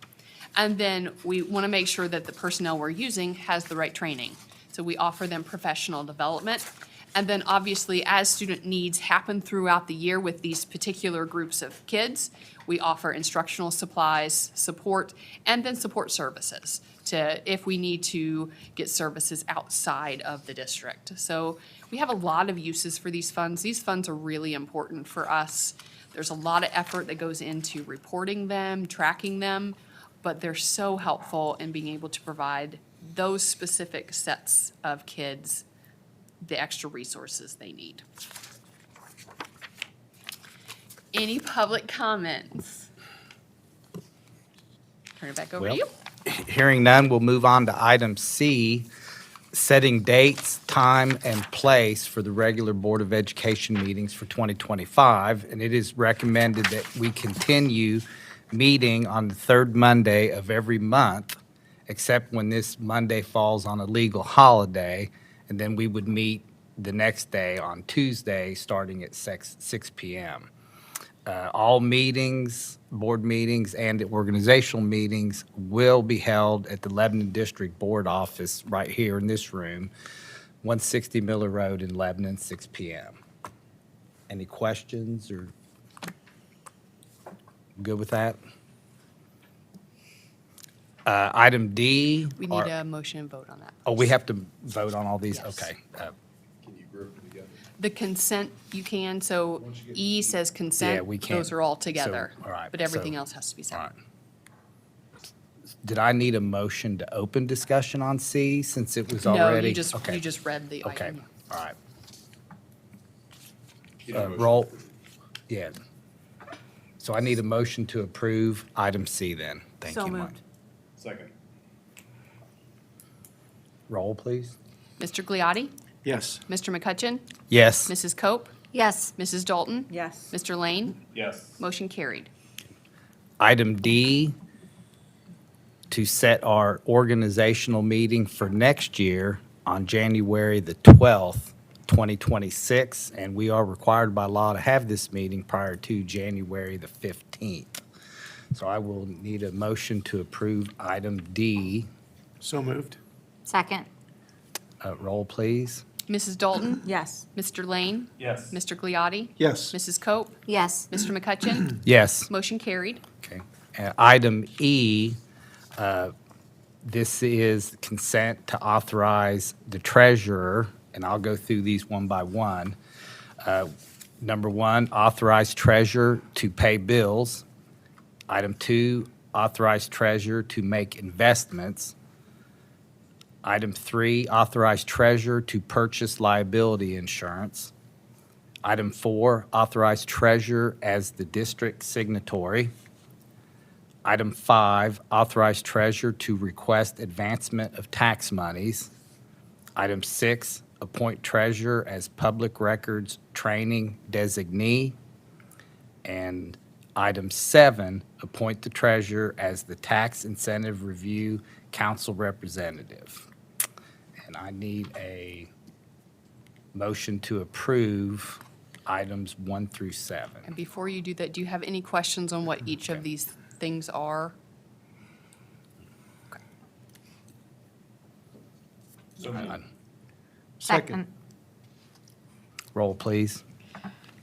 [SPEAKER 10] And then we want to make sure that the personnel we're using has the right training. So we offer them professional development. And then obviously, as student needs happen throughout the year with these particular groups of kids, we offer instructional supplies, support, and then support services if we need to get services outside of the district. So we have a lot of uses for these funds. These funds are really important for us. There's a lot of effort that goes into reporting them, tracking them, but they're so helpful in being able to provide those specific sets of kids the extra resources they need. Any public comments? Turn it back over to you.
[SPEAKER 12] Hearing none, we'll move on to item C, setting dates, time, and place for the regular Board of Education meetings for 2025. And it is recommended that we continue meeting on the third Monday of every month, except when this Monday falls on a legal holiday, and then we would meet the next day on Tuesday, starting at 6 p.m. All meetings, board meetings, and organizational meetings will be held at the Lebanon District Board Office right here in this room, 160 Miller Road in Lebanon, 6 p.m. Any questions or good with that? Item D.
[SPEAKER 10] We need a motion and vote on that.
[SPEAKER 12] Oh, we have to vote on all these?
[SPEAKER 10] Yes.
[SPEAKER 12] Okay.
[SPEAKER 15] Can you group them together?
[SPEAKER 10] The consent, you can, so E says consent.
[SPEAKER 12] Yeah, we can.
[SPEAKER 10] Those are all together.
[SPEAKER 12] So, all right,
[SPEAKER 10] But everything
[SPEAKER 12] so-
[SPEAKER 10] else has to be
[SPEAKER 12] All right.
[SPEAKER 10] separate.
[SPEAKER 12] Did I need a motion to open discussion on C since it was
[SPEAKER 10] No,
[SPEAKER 12] already?
[SPEAKER 10] you just
[SPEAKER 12] Okay.
[SPEAKER 10] read the
[SPEAKER 12] Okay,
[SPEAKER 10] item.
[SPEAKER 12] all right.
[SPEAKER 15] Need a motion to
[SPEAKER 12] Roll,
[SPEAKER 15] approve.
[SPEAKER 12] yeah. So I need a motion to approve item C then. Thank
[SPEAKER 11] So
[SPEAKER 12] you, Mike.
[SPEAKER 11] moved.
[SPEAKER 15] Second.
[SPEAKER 12] Roll, please.
[SPEAKER 10] Mr. Gliotti?
[SPEAKER 3] Yes.
[SPEAKER 10] Mr. McCutcheon?
[SPEAKER 12] Yes.
[SPEAKER 10] Mrs. Cope?
[SPEAKER 4] Yes.
[SPEAKER 10] Mrs. Dalton?
[SPEAKER 11] Yes.
[SPEAKER 10] Mr. Lane?
[SPEAKER 15] Yes.
[SPEAKER 10] Motion carried.
[SPEAKER 12] Item D, to set our organizational meeting for next year on January the 12th, 2026, and we are required by law to have this meeting prior to January the 15th. So I will need a motion to approve item D.
[SPEAKER 3] So moved.
[SPEAKER 4] Second.
[SPEAKER 12] Roll, please.
[SPEAKER 10] Mrs. Dalton?
[SPEAKER 11] Yes.
[SPEAKER 10] Mr. Lane?
[SPEAKER 15] Yes.
[SPEAKER 10] Mr. Gliotti?
[SPEAKER 3] Yes.
[SPEAKER 10] Mrs. Cope?
[SPEAKER 4] Yes.
[SPEAKER 10] Mr. McCutcheon?
[SPEAKER 12] Yes.
[SPEAKER 10] Motion carried.
[SPEAKER 12] Okay. Item E, this is consent to authorize the treasurer, and I'll go through these one by one. Number one, authorize treasurer to pay bills. Item 2, authorize treasurer to make investments. Item 3, authorize treasurer to purchase liability insurance. Item 4, authorize treasurer as the district signatory. Item 5, authorize treasurer to request advancement of tax monies. Item 6, appoint treasurer as public records training designee. And item 7, appoint the treasurer as the tax incentive review council representative. And I need a motion to approve items 1 through 7.
[SPEAKER 10] And before you do that, do you have any questions on what each of these things are?
[SPEAKER 3] Second.
[SPEAKER 12] Roll, please.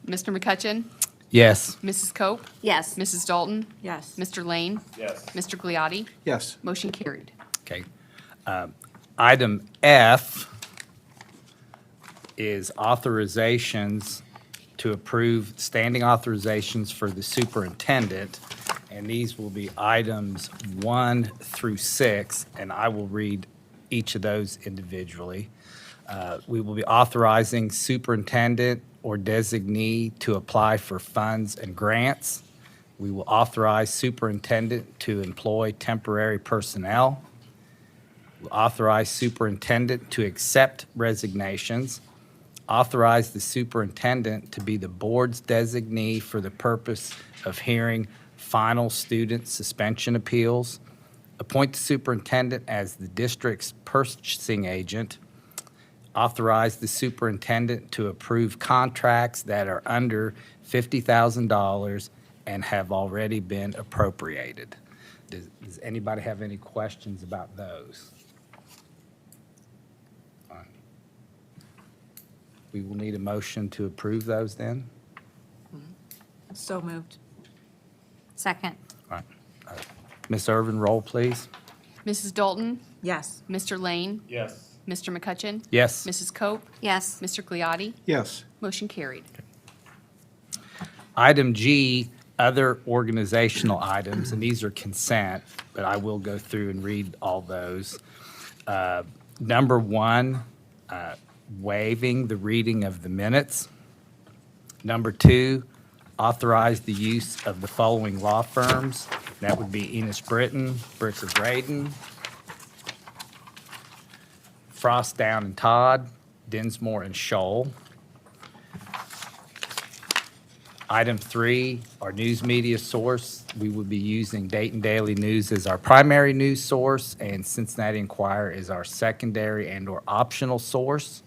[SPEAKER 10] Mr. McCutcheon?
[SPEAKER 12] Yes.
[SPEAKER 10] Mrs. Cope?
[SPEAKER 4] Yes.
[SPEAKER 10] Mrs. Dalton?
[SPEAKER 11] Yes.
[SPEAKER 10] Mr. Lane?
[SPEAKER 15] Yes.
[SPEAKER 10] Mr. Gliotti?
[SPEAKER 3] Yes.
[SPEAKER 10] Motion carried.
[SPEAKER 12] Okay. Item F is authorizations to approve standing authorizations for the superintendent, and these will be items 1 through 6, and I will read each of those individually. We will be authorizing superintendent or designee to apply for funds and grants. We will authorize superintendent to employ temporary personnel. We'll authorize superintendent to accept resignations. Authorize the superintendent to be the board's designee for the purpose of hearing final student suspension appeals. Appoint the superintendent as the district's purchasing agent. Authorize the superintendent to approve contracts that are under $50,000 and have already been appropriated. Does anybody have any questions about those? Fine. We will need a motion to approve those then.
[SPEAKER 11] So moved.
[SPEAKER 4] Second.
[SPEAKER 12] All right. Ms. Irvin, roll, please.
[SPEAKER 10] Mrs. Dalton?
[SPEAKER 11] Yes.
[SPEAKER 10] Mr. Lane?
[SPEAKER 15] Yes.
[SPEAKER 10] Mr. McCutcheon?
[SPEAKER 12] Yes.
[SPEAKER 10] Mrs. Cope?
[SPEAKER 4] Yes.
[SPEAKER 10] Mr. Gliotti?
[SPEAKER 3] Yes.
[SPEAKER 10] Motion carried.
[SPEAKER 12] Item G, other organizational items, and these are consent, but I will go through and read all those. Number 1, waiving the reading of the minutes. Number 2, authorize the use of the following law firms. That would be Enos Britton, Bricker Graydon, Frost Down and Todd, Dinsmore and Scholl. Item 3, our news media source. We will be using Dayton Daily News as our primary news source, and Cincinnati Enquirer is our secondary and/or optional source.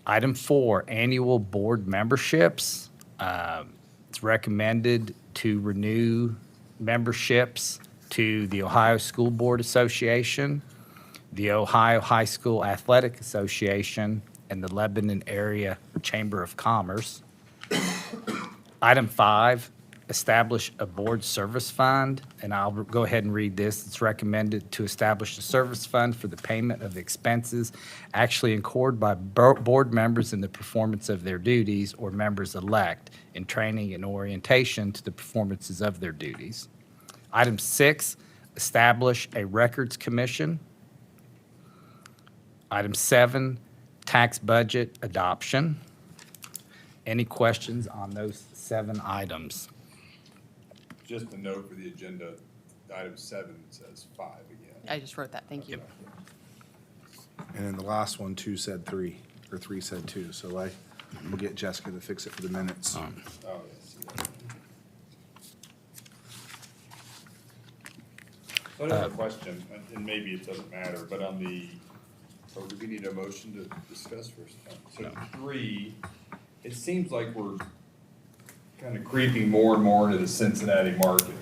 [SPEAKER 12] Item 4, annual board memberships. It's recommended to renew memberships to the Ohio School Board Association, the Ohio High School Athletic Association, and the Lebanon Area Chamber of Commerce. Item 5, establish a board service fund, and I'll go ahead and read this. It's recommended to establish a service fund for the payment of expenses actually incurred by board members in the performance of their duties or members-elect in training and orientation to the performances of their duties. Item 6, establish a records commission. Item 7, tax budget adoption. Any questions on those 7 items?
[SPEAKER 15] Just a note for the agenda, item 7 says 5 again.
[SPEAKER 10] I just wrote that, thank you.
[SPEAKER 14] And then the last one, 2 said 3, or 3 said 2, so we'll get Jessica to fix it for the minutes.
[SPEAKER 15] Oh, yes. So I have a question, and maybe it doesn't matter, but on the, or do we need a motion to discuss first? So 3, it seems like we're kind of creeping more and more into the Cincinnati market.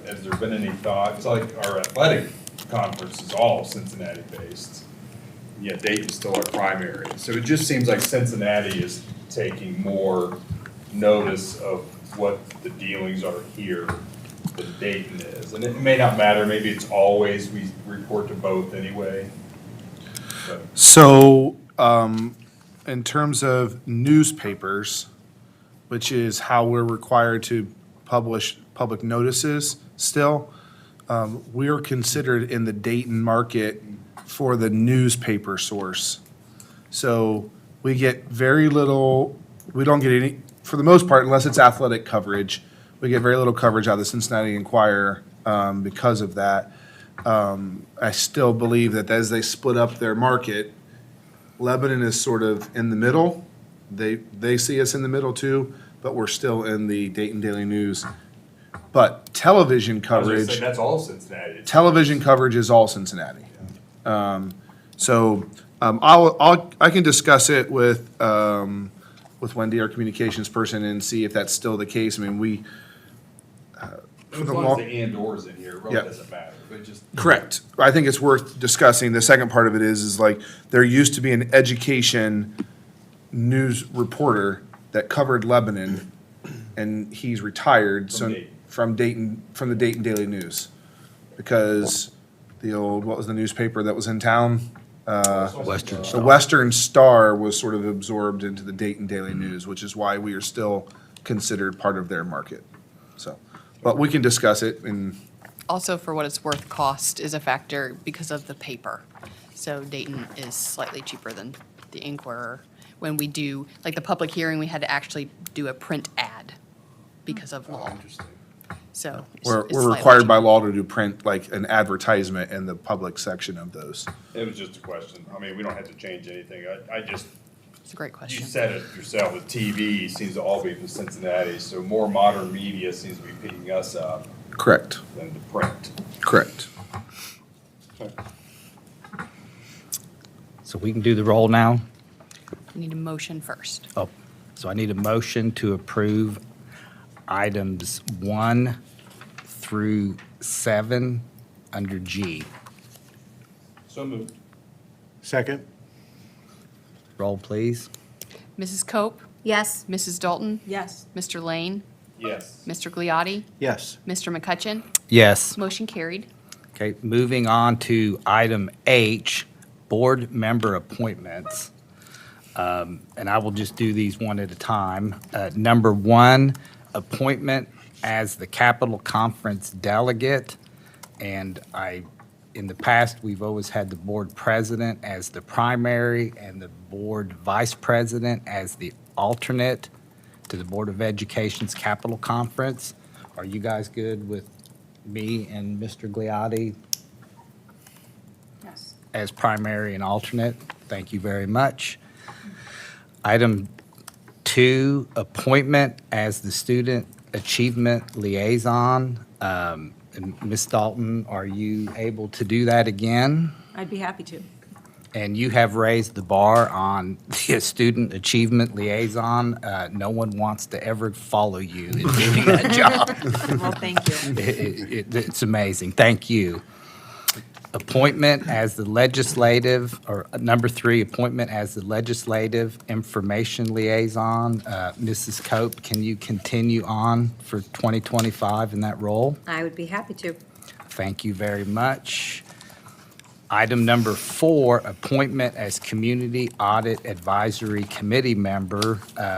[SPEAKER 15] Has there been any thought? It's like our athletic conference is all Cincinnati-based, yet Dayton's still our primary. So it just seems like Cincinnati is taking more notice of what the dealings are here than Dayton is. And it may not matter, maybe it's always, we report to both anyway. But
[SPEAKER 14] So, in terms of newspapers, which is how we're required to publish public notices still, we're considered in the Dayton market for the newspaper source. So we get very little, we don't get any, for the most part, unless it's athletic coverage, we get very little coverage out of the Cincinnati Enquirer because of that. I still believe that as they split up their market, Lebanon is sort of in the middle. They see us in the middle too, but we're still in the Dayton Daily News. But television
[SPEAKER 15] I was gonna
[SPEAKER 14] coverage.
[SPEAKER 15] say, that's all Cincinnati.
[SPEAKER 14] Television coverage is all Cincinnati. I can discuss it with Wendy, our communications person, and see if that's still the case. I mean,
[SPEAKER 15] As long as the and/or's in here, it really
[SPEAKER 14] Yeah.
[SPEAKER 15] doesn't matter, but just.
[SPEAKER 14] correct. I think it's worth discussing. The second part of it is like, there used to be an education news reporter that covered Lebanon, and he's retired.
[SPEAKER 15] From Dayton.
[SPEAKER 14] From the Dayton Daily News. Because the old, what was the newspaper that was in town?
[SPEAKER 8] Western
[SPEAKER 14] The
[SPEAKER 8] Star.
[SPEAKER 14] Western Star was sort of absorbed into the Dayton Daily News, which is why we are still considered part of their market. So, but we can discuss it and,
[SPEAKER 10] Also, for what it's worth, cost is a factor because of the paper. So Dayton is slightly cheaper than the Inquirer. When we do, like the public hearing, we had to actually do a print ad because of law.
[SPEAKER 15] Interesting.
[SPEAKER 10] So it's
[SPEAKER 14] we're
[SPEAKER 10] slightly
[SPEAKER 14] required by
[SPEAKER 10] cheaper.
[SPEAKER 14] law to do print, like an advertisement in the public section of those.
[SPEAKER 15] It was just a question. I mean, we don't have to change anything. I just,
[SPEAKER 10] It's a great
[SPEAKER 15] you
[SPEAKER 10] question.
[SPEAKER 15] said it yourself, the TV seems to all be from Cincinnati, so more modern media seems to be picking us up
[SPEAKER 14] Correct,
[SPEAKER 15] than the print.
[SPEAKER 14] correct.
[SPEAKER 12] So we can do the roll now?
[SPEAKER 10] We need a motion first.
[SPEAKER 12] Oh, so I need a motion to approve items 1 through 7 under G.
[SPEAKER 15] So moved.
[SPEAKER 3] Second?
[SPEAKER 12] Roll, please.
[SPEAKER 10] Mrs. Cope?
[SPEAKER 4] Yes.
[SPEAKER 10] Mrs. Dalton?
[SPEAKER 11] Yes.
[SPEAKER 10] Mr. Lane?
[SPEAKER 15] Yes.
[SPEAKER 10] Mr. Gliotti?
[SPEAKER 3] Yes.
[SPEAKER 10] Mr. McCutcheon?
[SPEAKER 12] Yes.
[SPEAKER 10] Motion carried.
[SPEAKER 12] Okay, moving on to item H, board member appointments. And I will just do these one at a time. Number 1, appointment as the Capitol Conference delegate. And in the past, we've always had the board president as the primary and the board vice president as the alternate to the Board of Education's Capitol Conference. Are you guys good with me and Mr. Gliotti
[SPEAKER 11] Yes.
[SPEAKER 12] as primary and alternate? Thank you very much. Item 2, appointment as the Student Achievement Liaison. And Ms. Dalton, are you able to do that again?
[SPEAKER 11] I'd be happy to.
[SPEAKER 12] And you have raised the bar on the Student Achievement Liaison. No one wants to ever follow you in doing that job.
[SPEAKER 11] Well, thank you.
[SPEAKER 12] It's amazing. Thank you. Appointment as the legislative, or number 3, appointment as the Legislative Information Liaison. Mrs. Cope, can you continue on for 2025 in that role?
[SPEAKER 4] I would be happy to.
[SPEAKER 12] Thank you very much. Item number 4, appointment as Community Audit Advisory Committee member.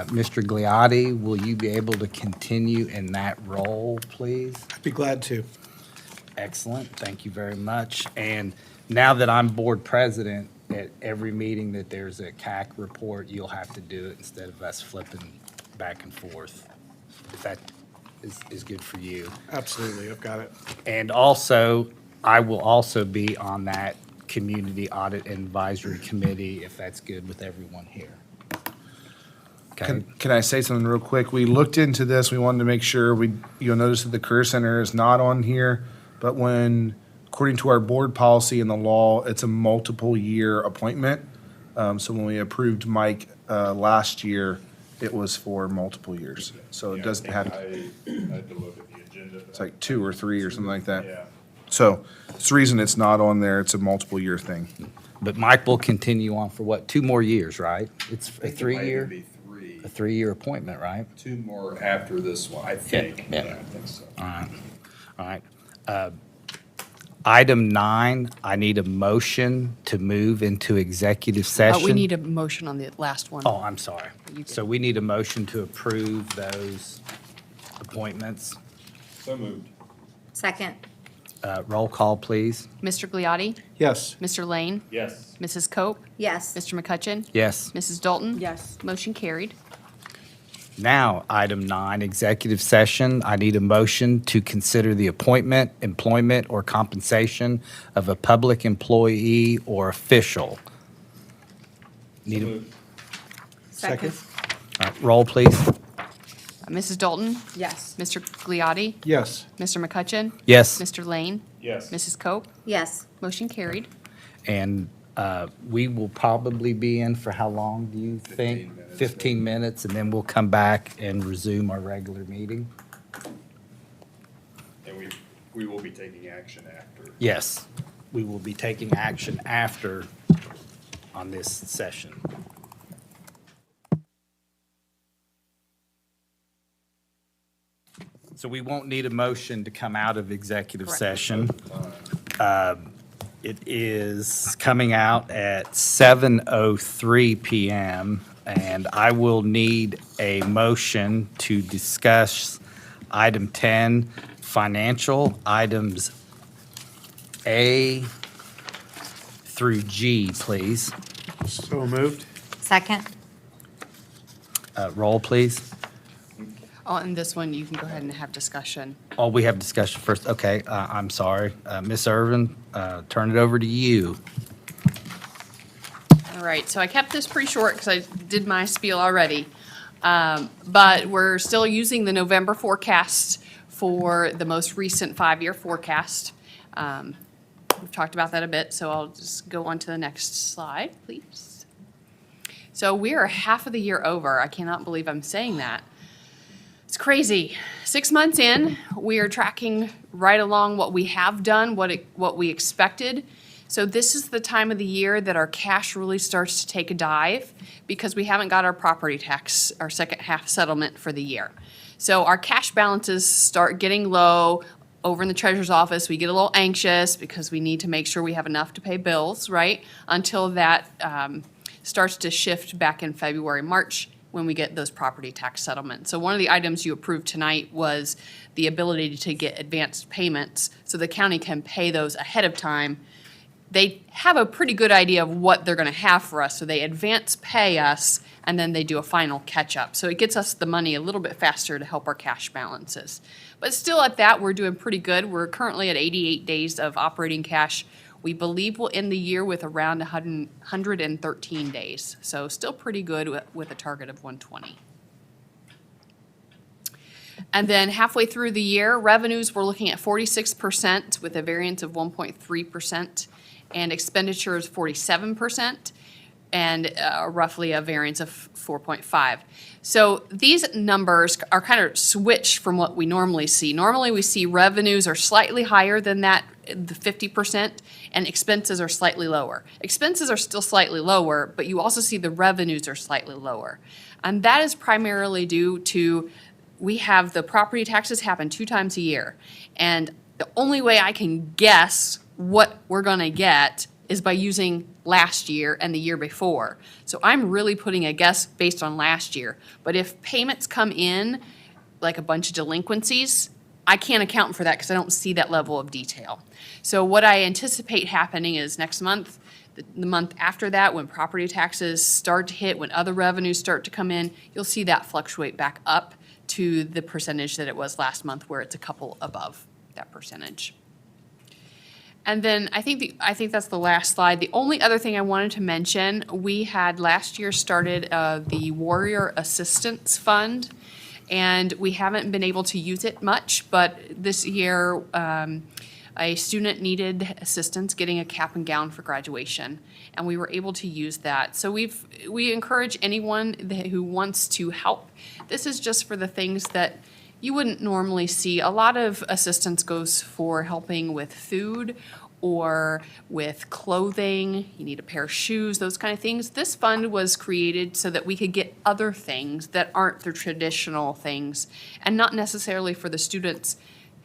[SPEAKER 12] Mr. Gliotti, will you be able to continue in that role, please?
[SPEAKER 3] I'd be glad to.
[SPEAKER 12] Excellent, thank you very much. And now that I'm board president, at every meeting that there's a CAC report, you'll have to do it instead of us flipping back and forth. If that is good for you.
[SPEAKER 3] Absolutely, I've got it.
[SPEAKER 12] And also, I will also be on that Community Audit Advisory Committee, if that's good with everyone here. Okay,
[SPEAKER 14] Can I say something real quick? We looked into this, we wanted to make sure, you'll notice that the Career Center is not on here, but according to our board policy and the law, it's a multiple-year appointment. So when we approved Mike last year, it was for multiple years. So it doesn't have,
[SPEAKER 15] I had to look at the agenda.
[SPEAKER 14] it's like 2 or 3 or something like that.
[SPEAKER 15] Yeah.
[SPEAKER 14] So it's the reason it's not on there, it's a multiple-year thing.
[SPEAKER 12] but Mike will continue on for what, 2 more years, right? It's a
[SPEAKER 15] I think it might
[SPEAKER 12] 3-year,
[SPEAKER 15] be 3.
[SPEAKER 12] a 3-year appointment, right?
[SPEAKER 15] 2 more after this one, I think.
[SPEAKER 12] yeah.
[SPEAKER 15] I think so.
[SPEAKER 12] All right. Item 9, I need a motion to move into executive session.
[SPEAKER 10] We need a motion on the last one.
[SPEAKER 12] Oh, I'm sorry. So we need a motion to approve those appointments.
[SPEAKER 15] So moved.
[SPEAKER 4] Second.
[SPEAKER 12] Roll call, please.
[SPEAKER 10] Mr. Gliotti?
[SPEAKER 3] Yes.
[SPEAKER 10] Mr. Lane?
[SPEAKER 15] Yes.
[SPEAKER 10] Mrs. Cope?
[SPEAKER 4] Yes.
[SPEAKER 10] Mr. McCutcheon?
[SPEAKER 12] Yes.
[SPEAKER 10] Mrs. Dalton?
[SPEAKER 11] Yes.
[SPEAKER 10] Motion carried.
[SPEAKER 12] Now, item 9, executive session. I need a motion to consider the appointment, employment, or compensation of a public employee or official. Need a
[SPEAKER 10] Second.
[SPEAKER 12] roll, please.
[SPEAKER 10] Mrs. Dalton?
[SPEAKER 4] Yes.
[SPEAKER 10] Mr. Gliotti?
[SPEAKER 3] Yes.
[SPEAKER 10] Mr. McCutcheon?
[SPEAKER 12] Yes.
[SPEAKER 10] Mr. Lane?
[SPEAKER 15] Yes.
[SPEAKER 10] Mrs. Cope?
[SPEAKER 4] Yes.
[SPEAKER 10] Motion carried.
[SPEAKER 12] And we will probably be in for how long, do you think?
[SPEAKER 15] 15 minutes.
[SPEAKER 12] 15 minutes, and then we'll come back and resume our regular meeting?
[SPEAKER 15] And we will be taking action after.
[SPEAKER 12] Yes, we will be taking action after on this session. So we won't need a motion to come out of executive session. It is coming out at 7:03 PM, and I will need a motion to discuss item 10, financial items A through G, please.
[SPEAKER 3] So moved.
[SPEAKER 4] Second.
[SPEAKER 12] Roll, please.
[SPEAKER 10] On this one, you can go ahead and have discussion.
[SPEAKER 12] Oh, we have discussion first. Okay, I'm sorry. Ms. Irvin, turn it over to you.
[SPEAKER 10] All right, so I kept this pretty short because I did my spiel already. But we're still using the November forecast for the most recent 5-year forecast. We've talked about that a bit, so I'll just go on to the next slide, please. So we are half of the year over. I cannot believe I'm saying that. It's crazy. 6 months in, we are tracking right along what we have done, what we expected. So this is the time of the year that our cash really starts to take a dive because we haven't got our property tax, our second half settlement for the year. So our cash balances start getting low. Over in the treasurer's office, we get a little anxious because we need to make sure we have enough to pay bills, right? Until that starts to shift back in February, March, when we get those property tax settlements. So one of the items you approved tonight was the ability to get advanced payments so the county can pay those ahead of time. They have a pretty good idea of what they're gonna have for us, so they advance pay us and then they do a final catch-up. So it gets us the money a little bit faster to help our cash balances. But still at that, we're doing pretty good. We're currently at 88 days of operating cash. We believe we'll end the year with around 113 days. So still pretty good with a target of 120. And then halfway through the year, revenues, we're looking at 46% with a variance of 1.3%, and expenditures 47%, and roughly a variance of 4.5. So these numbers are kind of switched from what we normally see. Normally we see revenues are slightly higher than that, the 50%, and expenses are slightly lower. Expenses are still slightly lower, but you also see the revenues are slightly lower. And that is primarily due to we have the property taxes happen 2 times a year. And the only way I can guess what we're gonna get is by using last year and the year before. So I'm really putting a guess based on last year. But if payments come in, like a bunch of delinquencies, I can't account for that because I don't see that level of detail. So what I anticipate happening is next month, the month after that, when property taxes start to hit, when other revenues start to come in, you'll see that fluctuate back up to the percentage that it was last month, where it's a couple above that percentage. And then I think that's the last slide. The only other thing I wanted to mention, we had last year started the Warrior Assistance Fund, and we haven't been able to use it much, but this year a student needed assistance getting a cap and gown for graduation, and we were able to use that. So we encourage anyone who wants to help. This is just for the things that you wouldn't normally see. A lot of assistance goes for helping with food or with clothing. You need a pair of shoes, those kind of things. This fund was created so that we could get other things that aren't the traditional things, and not necessarily for the students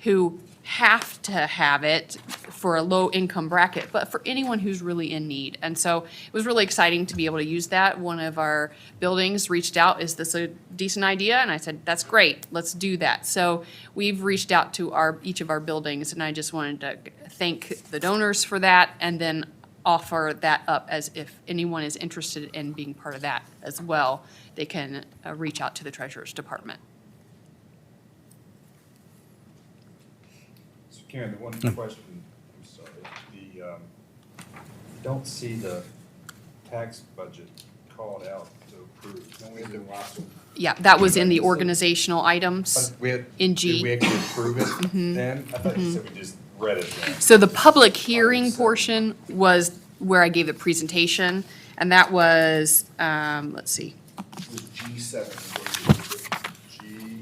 [SPEAKER 10] who have to have it for a low income bracket, but for anyone who's really in need. And so it was really exciting to be able to use that. One of our buildings reached out, is this a decent idea? And I said, that's great, let's do that. So we've reached out to each of our buildings, and I just wanted to thank the donors for that, and then offer that up as if anyone is interested in being part of that as well, they can reach out to the Treasurer's Department.
[SPEAKER 15] So Karen, the one question, I'm sorry, don't see the tax budget called out to approve. Don't we have to watch them?
[SPEAKER 10] Yeah, that was in the organizational items in G.
[SPEAKER 15] Did we actually approve it then? I thought you said we just read it then.
[SPEAKER 10] So the public hearing portion was where I gave the presentation, and that was, let's see,
[SPEAKER 14] It was G7. G.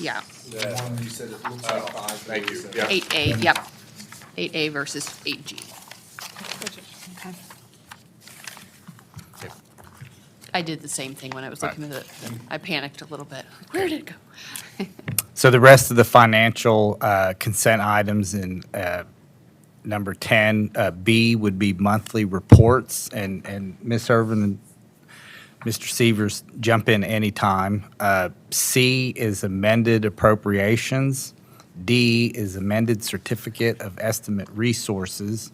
[SPEAKER 10] yeah,
[SPEAKER 14] The one you said it looks like five.
[SPEAKER 15] Thank you. Yeah.
[SPEAKER 10] 8A, yep. 8A versus 8G.
[SPEAKER 11] Okay.
[SPEAKER 10] I did the same thing when I was looking at it. I panicked a little bit. Where did it go?
[SPEAKER 12] So the rest of the financial consent items in number 10, B would be monthly reports, and Ms. Irvin and Mr. Severs, jump in anytime. C is amended appropriations. D is amended certificate of estimate resources.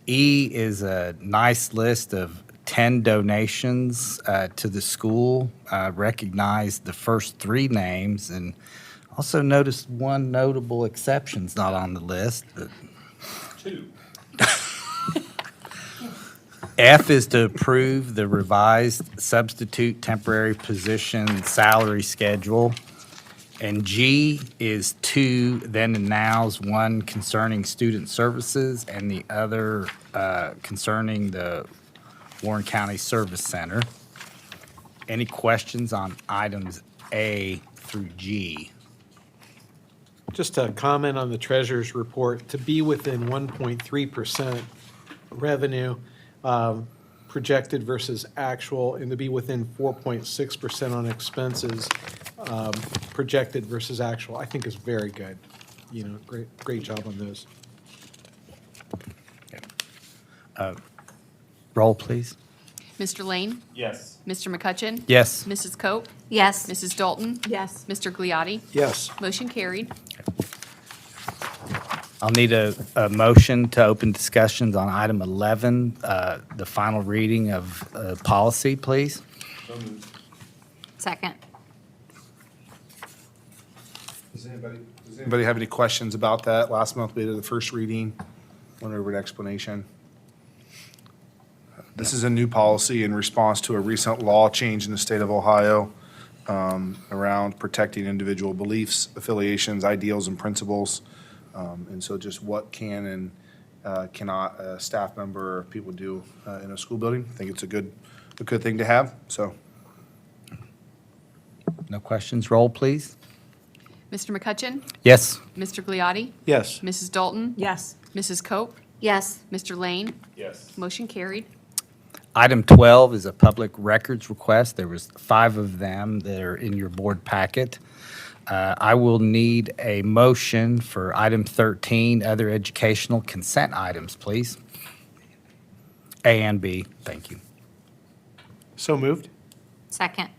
[SPEAKER 12] E is a nice list of 10 donations to the school. Recognized the first 3 names, and also noticed one notable exception's not on the list. But
[SPEAKER 15] 2.
[SPEAKER 12] F is to approve the revised substitute temporary position salary schedule. And G is 2 then and nows, one concerning student services and the other concerning the Warren County Service Center. Any questions on items A through G?
[SPEAKER 3] Just a comment on the treasurer's report, to be within 1.3% revenue projected versus actual, and to be within 4.6% on expenses projected versus actual, I think is very good. You know, great job on those.
[SPEAKER 12] Roll, please.
[SPEAKER 10] Mr. Lane?
[SPEAKER 15] Yes.
[SPEAKER 10] Mr. McCutcheon?
[SPEAKER 12] Yes.
[SPEAKER 10] Mrs. Cope?
[SPEAKER 4] Yes.
[SPEAKER 10] Mrs. Dalton?
[SPEAKER 11] Yes.
[SPEAKER 10] Mr. Gliotti?
[SPEAKER 3] Yes.
[SPEAKER 10] Motion carried.
[SPEAKER 12] I'll need a motion to open discussions on item 11, the final reading of policy, please.
[SPEAKER 15] So moved.
[SPEAKER 4] Second.
[SPEAKER 14] Does anybody have any questions about that? Last month we did the first reading, went over an explanation. This is a new policy in response to a recent law change in the state of Ohio around protecting individual beliefs, affiliations, ideals, and principles. And so just what can and cannot a staff member or people do in a school building. I think it's a good thing to have, so.
[SPEAKER 12] No questions. Roll, please.
[SPEAKER 10] Mr. McCutcheon?
[SPEAKER 12] Yes.
[SPEAKER 10] Mr. Gliotti?
[SPEAKER 3] Yes.
[SPEAKER 10] Mrs. Dalton?
[SPEAKER 11] Yes.
[SPEAKER 10] Mrs. Cope?
[SPEAKER 4] Yes.
[SPEAKER 10] Mr. Lane?
[SPEAKER 15] Yes.
[SPEAKER 10] Motion carried.
[SPEAKER 12] Item 12 is a public records request. There was 5 of them that are in your board packet. I will need a motion for item 13, other educational consent items, please. A and B, thank you.
[SPEAKER 3] So moved?
[SPEAKER 4] Second.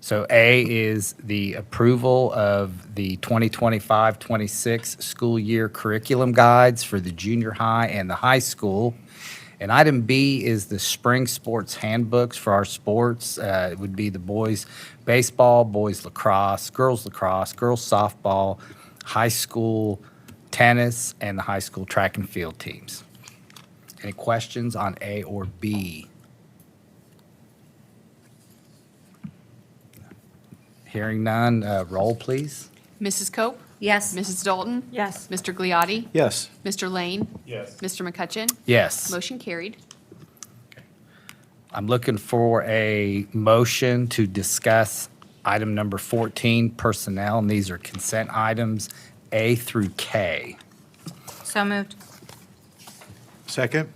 [SPEAKER 12] So A is the approval of the 2025-26 school year curriculum guides for the junior high and the high school. And item B is the spring sports handbooks for our sports. It would be the boys baseball, boys lacrosse, girls softball, high school tennis, and the high school track and field teams. Any questions on A or B? Hearing none, roll, please.
[SPEAKER 10] Mrs. Cope?
[SPEAKER 4] Yes.
[SPEAKER 10] Mrs. Dalton?
[SPEAKER 11] Yes.
[SPEAKER 10] Mr. Gliotti?
[SPEAKER 3] Yes.
[SPEAKER 10] Mr. Lane?
[SPEAKER 15] Yes.
[SPEAKER 10] Mr. McCutcheon?
[SPEAKER 12] Yes.
[SPEAKER 10] Motion carried.
[SPEAKER 12] I'm looking for a motion to discuss item number 14, personnel, and these are consent items A through K.
[SPEAKER 4] So moved.
[SPEAKER 3] Second?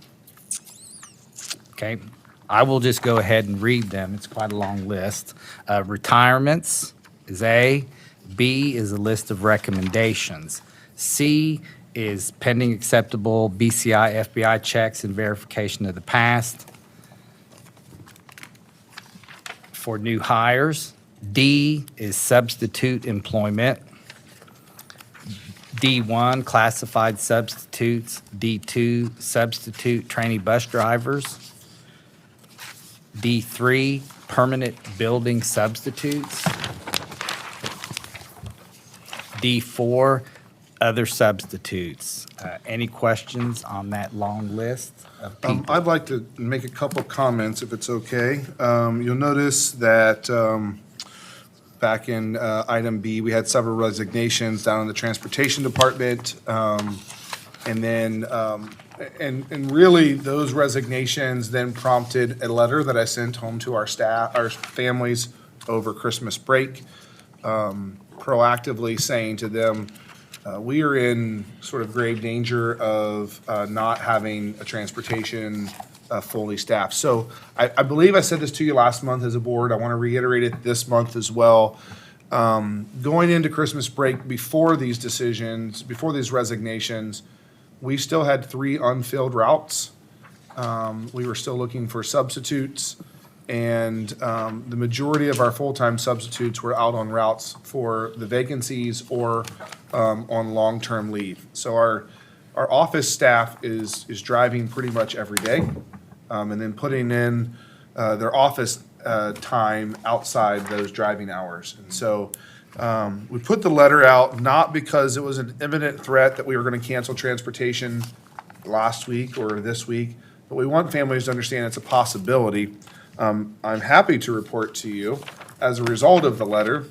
[SPEAKER 12] Okay, I will just go ahead and read them. It's quite a long list. Retirements is A. B is a list of recommendations. C is pending acceptable BCI, FBI checks and verification of the past. For new hires, D is substitute employment. D1, classified substitutes. D2, substitute trainee bus drivers. D3, permanent building substitutes. D4, other substitutes. Any questions on that long list of people?
[SPEAKER 14] I'd like to make a couple comments, if it's okay. You'll notice that back in item B, we had several resignations down in the Transportation Department. And then, and really, those resignations then prompted a letter that I sent home to our staff, our families over Christmas break, proactively saying to them, we are in sort of grave danger of not having a transportation fully staffed. So I believe I said this to you last month as a board. I want to reiterate it this month as well. Going into Christmas break, before these decisions, before these resignations, we still had 3 unfilled routes. We were still looking for substitutes, and the majority of our full-time substitutes were out on routes for the vacancies or on long-term leave. So our office staff is driving pretty much every day, and then putting in their office time outside those driving hours. And so we put the letter out not because it was an imminent threat that we were going to cancel transportation last week or this week, but we want families to understand it's a possibility. I'm happy to report to you, as a result of the letter,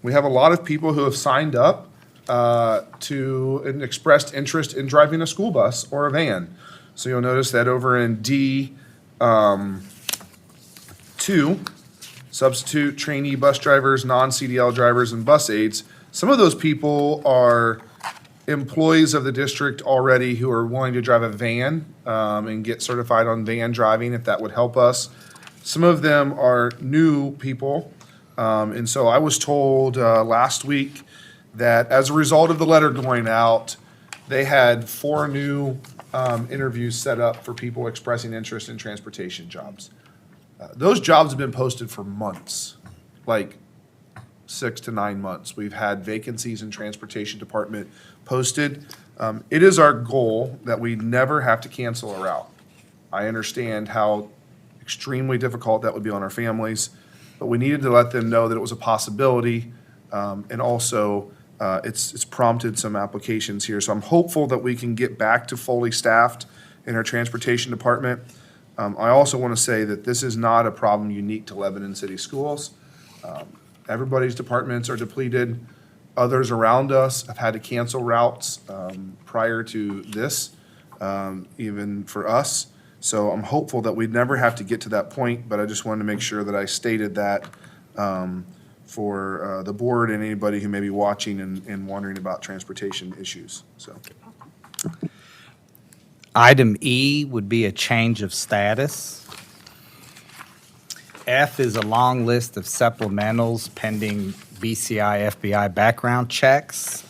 [SPEAKER 14] we have a lot of people who have signed up to and expressed interest in driving a school bus or a van. So you'll notice that over in D2, substitute trainee bus drivers, non-CDL drivers, and bus aides, some of those people are employees of the district already who are willing to drive a van and get certified on van driving, if that would help us. Some of them are new people. And so I was told last week that as a result of the letter going out, they had 4 new interviews set up for people expressing interest in transportation jobs. Those jobs have been posted for months, like 6 to 9 months. We've had vacancies in Transportation Department posted. It is our goal that we never have to cancel a route. I understand how extremely difficult that would be on our families, but we needed to let them know that it was a possibility, and also it's prompted some applications here. So I'm hopeful that we can get back to fully staffed in our Transportation Department. I also want to say that this is not a problem unique to Lebanon City Schools. Everybody's departments are depleted. Others around us have had to cancel routes prior to this, even for us. So I'm hopeful that we'd never have to get to that point, but I just wanted to make sure that I stated that for the board and anybody who may be watching and wondering about transportation issues, so.
[SPEAKER 12] Item E would be a change of status. F is a long list of supplementals pending BCI FBI background checks.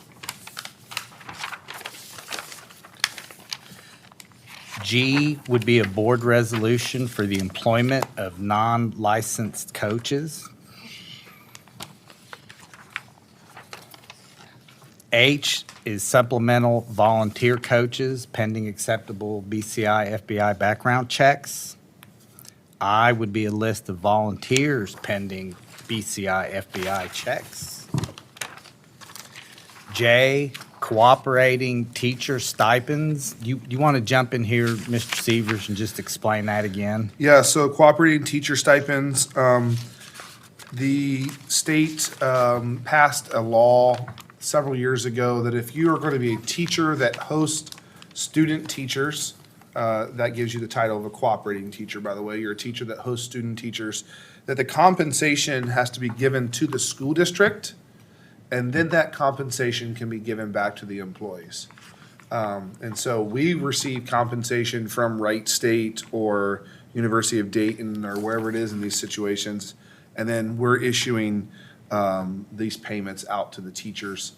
[SPEAKER 12] G would be a board resolution for the employment of non-licensed coaches. H is supplemental volunteer coaches pending acceptable BCI FBI background checks. I would be a list of volunteers pending BCI FBI checks. J, cooperating teacher stipends. You want to jump in here, Mr. Severs, and just explain that again?
[SPEAKER 14] Yeah, so cooperating teacher stipends, the state passed a law several years ago that if you are going to be a teacher that hosts student teachers, that gives you the title of a cooperating teacher, by the way. You're a teacher that hosts student teachers, that the compensation has to be given to the school district, and then that compensation can be given back to the employees. And so we receive compensation from Wright State or University of Dayton or wherever it is in these situations, and then we're issuing these payments out to the teachers.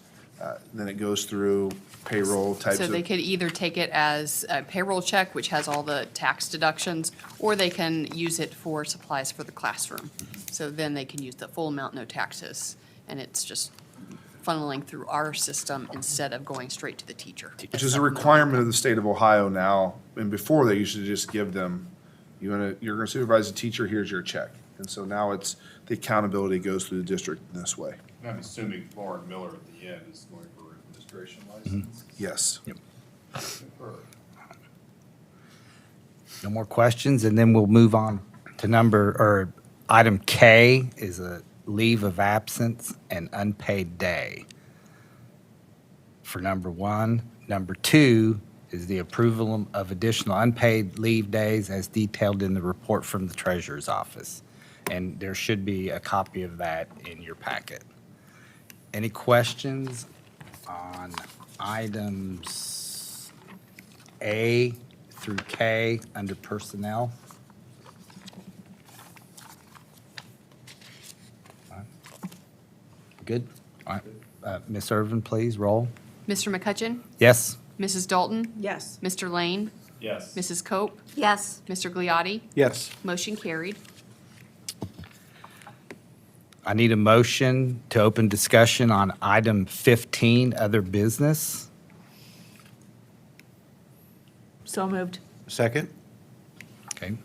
[SPEAKER 14] Then it goes through payroll types of.
[SPEAKER 10] So they could either take it as a payroll check, which has all the tax deductions, or they can use it for supplies for the classroom. So then they can use the full amount, no taxes, and it's just funneling through our system instead of going straight to the teacher.
[SPEAKER 14] Which is a requirement of the state of Ohio now, and before they used to just give them, you're gonna supervise a teacher, here's your check. And so now it's, the accountability goes through the district in this way.
[SPEAKER 15] And I'm assuming Lauren Miller at the end is going for an administration license?
[SPEAKER 14] Yes.
[SPEAKER 15] Confirmed.
[SPEAKER 12] No more questions, and then we'll move on to item K is a leave of absence and unpaid day for number 1. Number 2 is the approval of additional unpaid leave days as detailed in the report from the treasurer's office. And there should be a copy of that in your packet. Any questions on items A through K under personnel? All right. Good. All right. Ms. Irvin, please, roll.
[SPEAKER 10] Mr. McCutcheon?
[SPEAKER 12] Yes?
[SPEAKER 10] Mrs. Dalton?
[SPEAKER 11] Yes.
[SPEAKER 10] Mr. Lane?
[SPEAKER 15] Yes.
[SPEAKER 10] Mrs. Cope?
[SPEAKER 4] Yes.
[SPEAKER 10] Mr. Gliotti?
[SPEAKER 3] Yes.
[SPEAKER 10] Motion carried.
[SPEAKER 12] I need a motion to open discussion on item 15, other business.
[SPEAKER 11] So moved.
[SPEAKER 3] Second?
[SPEAKER 12] Okay.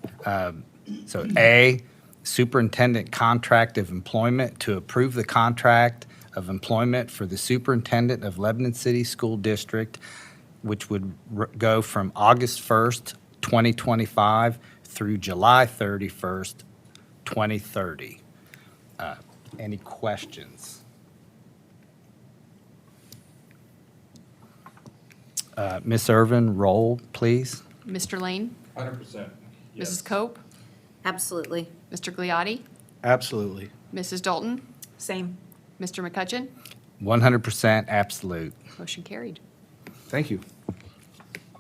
[SPEAKER 12] So A, superintendent contract of employment, to approve the contract of employment for the superintendent of Lebanon City School District, which would go from August 1st, 2025 through July 31st, 2030. Any questions? Ms. Irvin, roll, please.
[SPEAKER 10] Mr. Lane?
[SPEAKER 15] 100%. Yes.
[SPEAKER 10] Mrs. Cope?
[SPEAKER 4] Absolutely.
[SPEAKER 10] Mr. Gliotti?
[SPEAKER 3] Absolutely.
[SPEAKER 10] Mrs. Dalton?
[SPEAKER 11] Same.
[SPEAKER 10] Mr. McCutcheon?
[SPEAKER 12] 100% absolute.
[SPEAKER 10] Motion carried.
[SPEAKER 14] Thank you.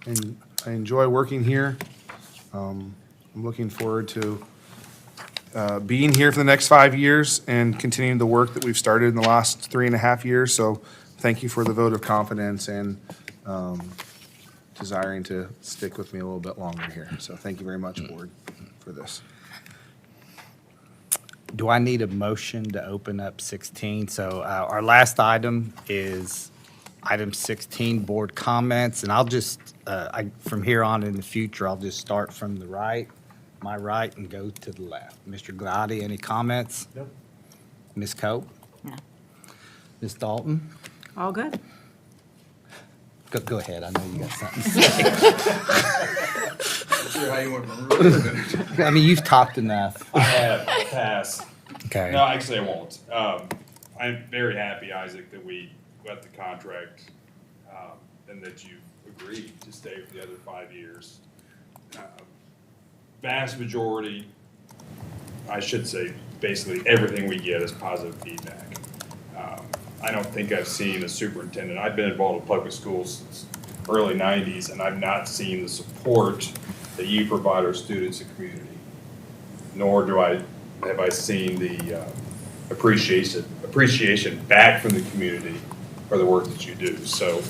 [SPEAKER 14] And I enjoy working here. I'm looking forward to being here for the next 5 years and continuing the work that we've started in the last 3.5 years. So thank you for the vote of confidence and desiring to stick with me a little bit longer here. So thank you very much, board, for this.
[SPEAKER 12] Do I need a motion to open up 16? So our last item is item 16, board comments. And I'll just, from here on in the future, I'll just start from the right, my right, and go to the left. Mr. Gliotti, any comments?
[SPEAKER 14] Nope.
[SPEAKER 12] Ms. Cope?
[SPEAKER 4] No.
[SPEAKER 12] Ms. Dalton?
[SPEAKER 11] All good.
[SPEAKER 12] Go ahead, I know you got something to say.
[SPEAKER 15] Sure how you want to
[SPEAKER 12] I mean, you've talked enough.
[SPEAKER 15] I have, I'll pass.
[SPEAKER 12] Okay.
[SPEAKER 15] No, actually I won't. I'm very happy, Isaac, that we got the contract, and that you agreed to stay for the other 5 years. Vast majority, I should say, basically everything we get is positive feedback. I don't think I've seen a superintendent, I've been involved in public schools since early 90s, and I've not seen the support that you provide our students and community. Nor have I seen the appreciation back from the community for the work that you do. So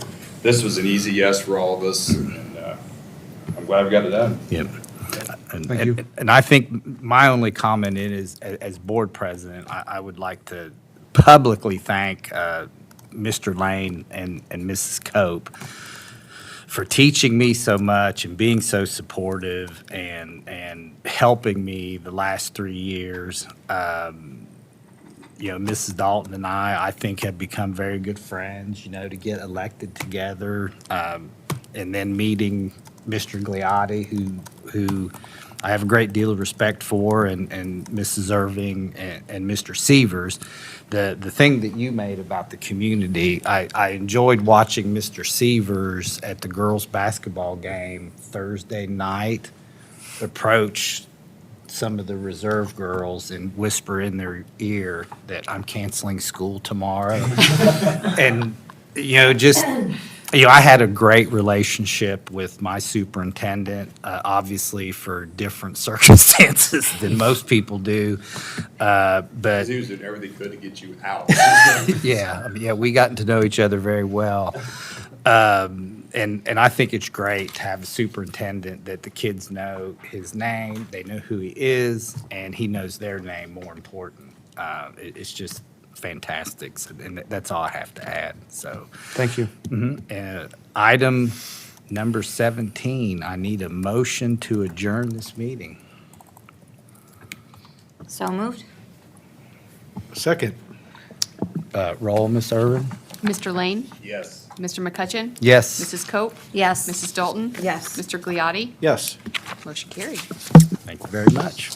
[SPEAKER 15] this was an easy yes for all of us, and I'm glad we got it done.
[SPEAKER 12] Yep.
[SPEAKER 14] Thank you.
[SPEAKER 12] And I think my only comment is, as board president, I would like to publicly thank Mr. Lane and Mrs. Cope for teaching me so much and being so supportive and helping me the last 3 years. Mrs. Dalton and I think, have become very good friends, to get elected together. And then meeting Mr. Gliotti, who I have a great deal of respect for, and Mrs. Irving and Mr. Severs. The thing that you made about the community, I enjoyed watching Mr. Severs at the girls' basketball game Thursday night approach some of the reserve girls and whisper in their ear that I'm canceling school tomorrow. And, I had a great relationship with my superintendent, obviously for different circumstances than most people do. But
[SPEAKER 15] He was doing everything he could to get you out.
[SPEAKER 12] yeah, we got to know each other very well. And I think it's great to have a superintendent that the kids know his name, they know who he is, and he knows their name, more important. It's just fantastic. And that's all I have to add, so.
[SPEAKER 3] Thank you.
[SPEAKER 12] Item number 17, I need a motion to adjourn this meeting.
[SPEAKER 4] So moved.
[SPEAKER 3] Second.
[SPEAKER 12] Roll, Ms. Irvin?
[SPEAKER 10] Mr. Lane?
[SPEAKER 15] Yes.
[SPEAKER 10] Mr. McCutcheon?
[SPEAKER 12] Yes.
[SPEAKER 10] Mrs. Cope?
[SPEAKER 4] Yes.
[SPEAKER 10] Mrs. Dalton?
[SPEAKER 11] Yes.
[SPEAKER 10] Mr. Gliotti?
[SPEAKER 3] Yes.
[SPEAKER 10] Motion carried.
[SPEAKER 12] Thank you very much.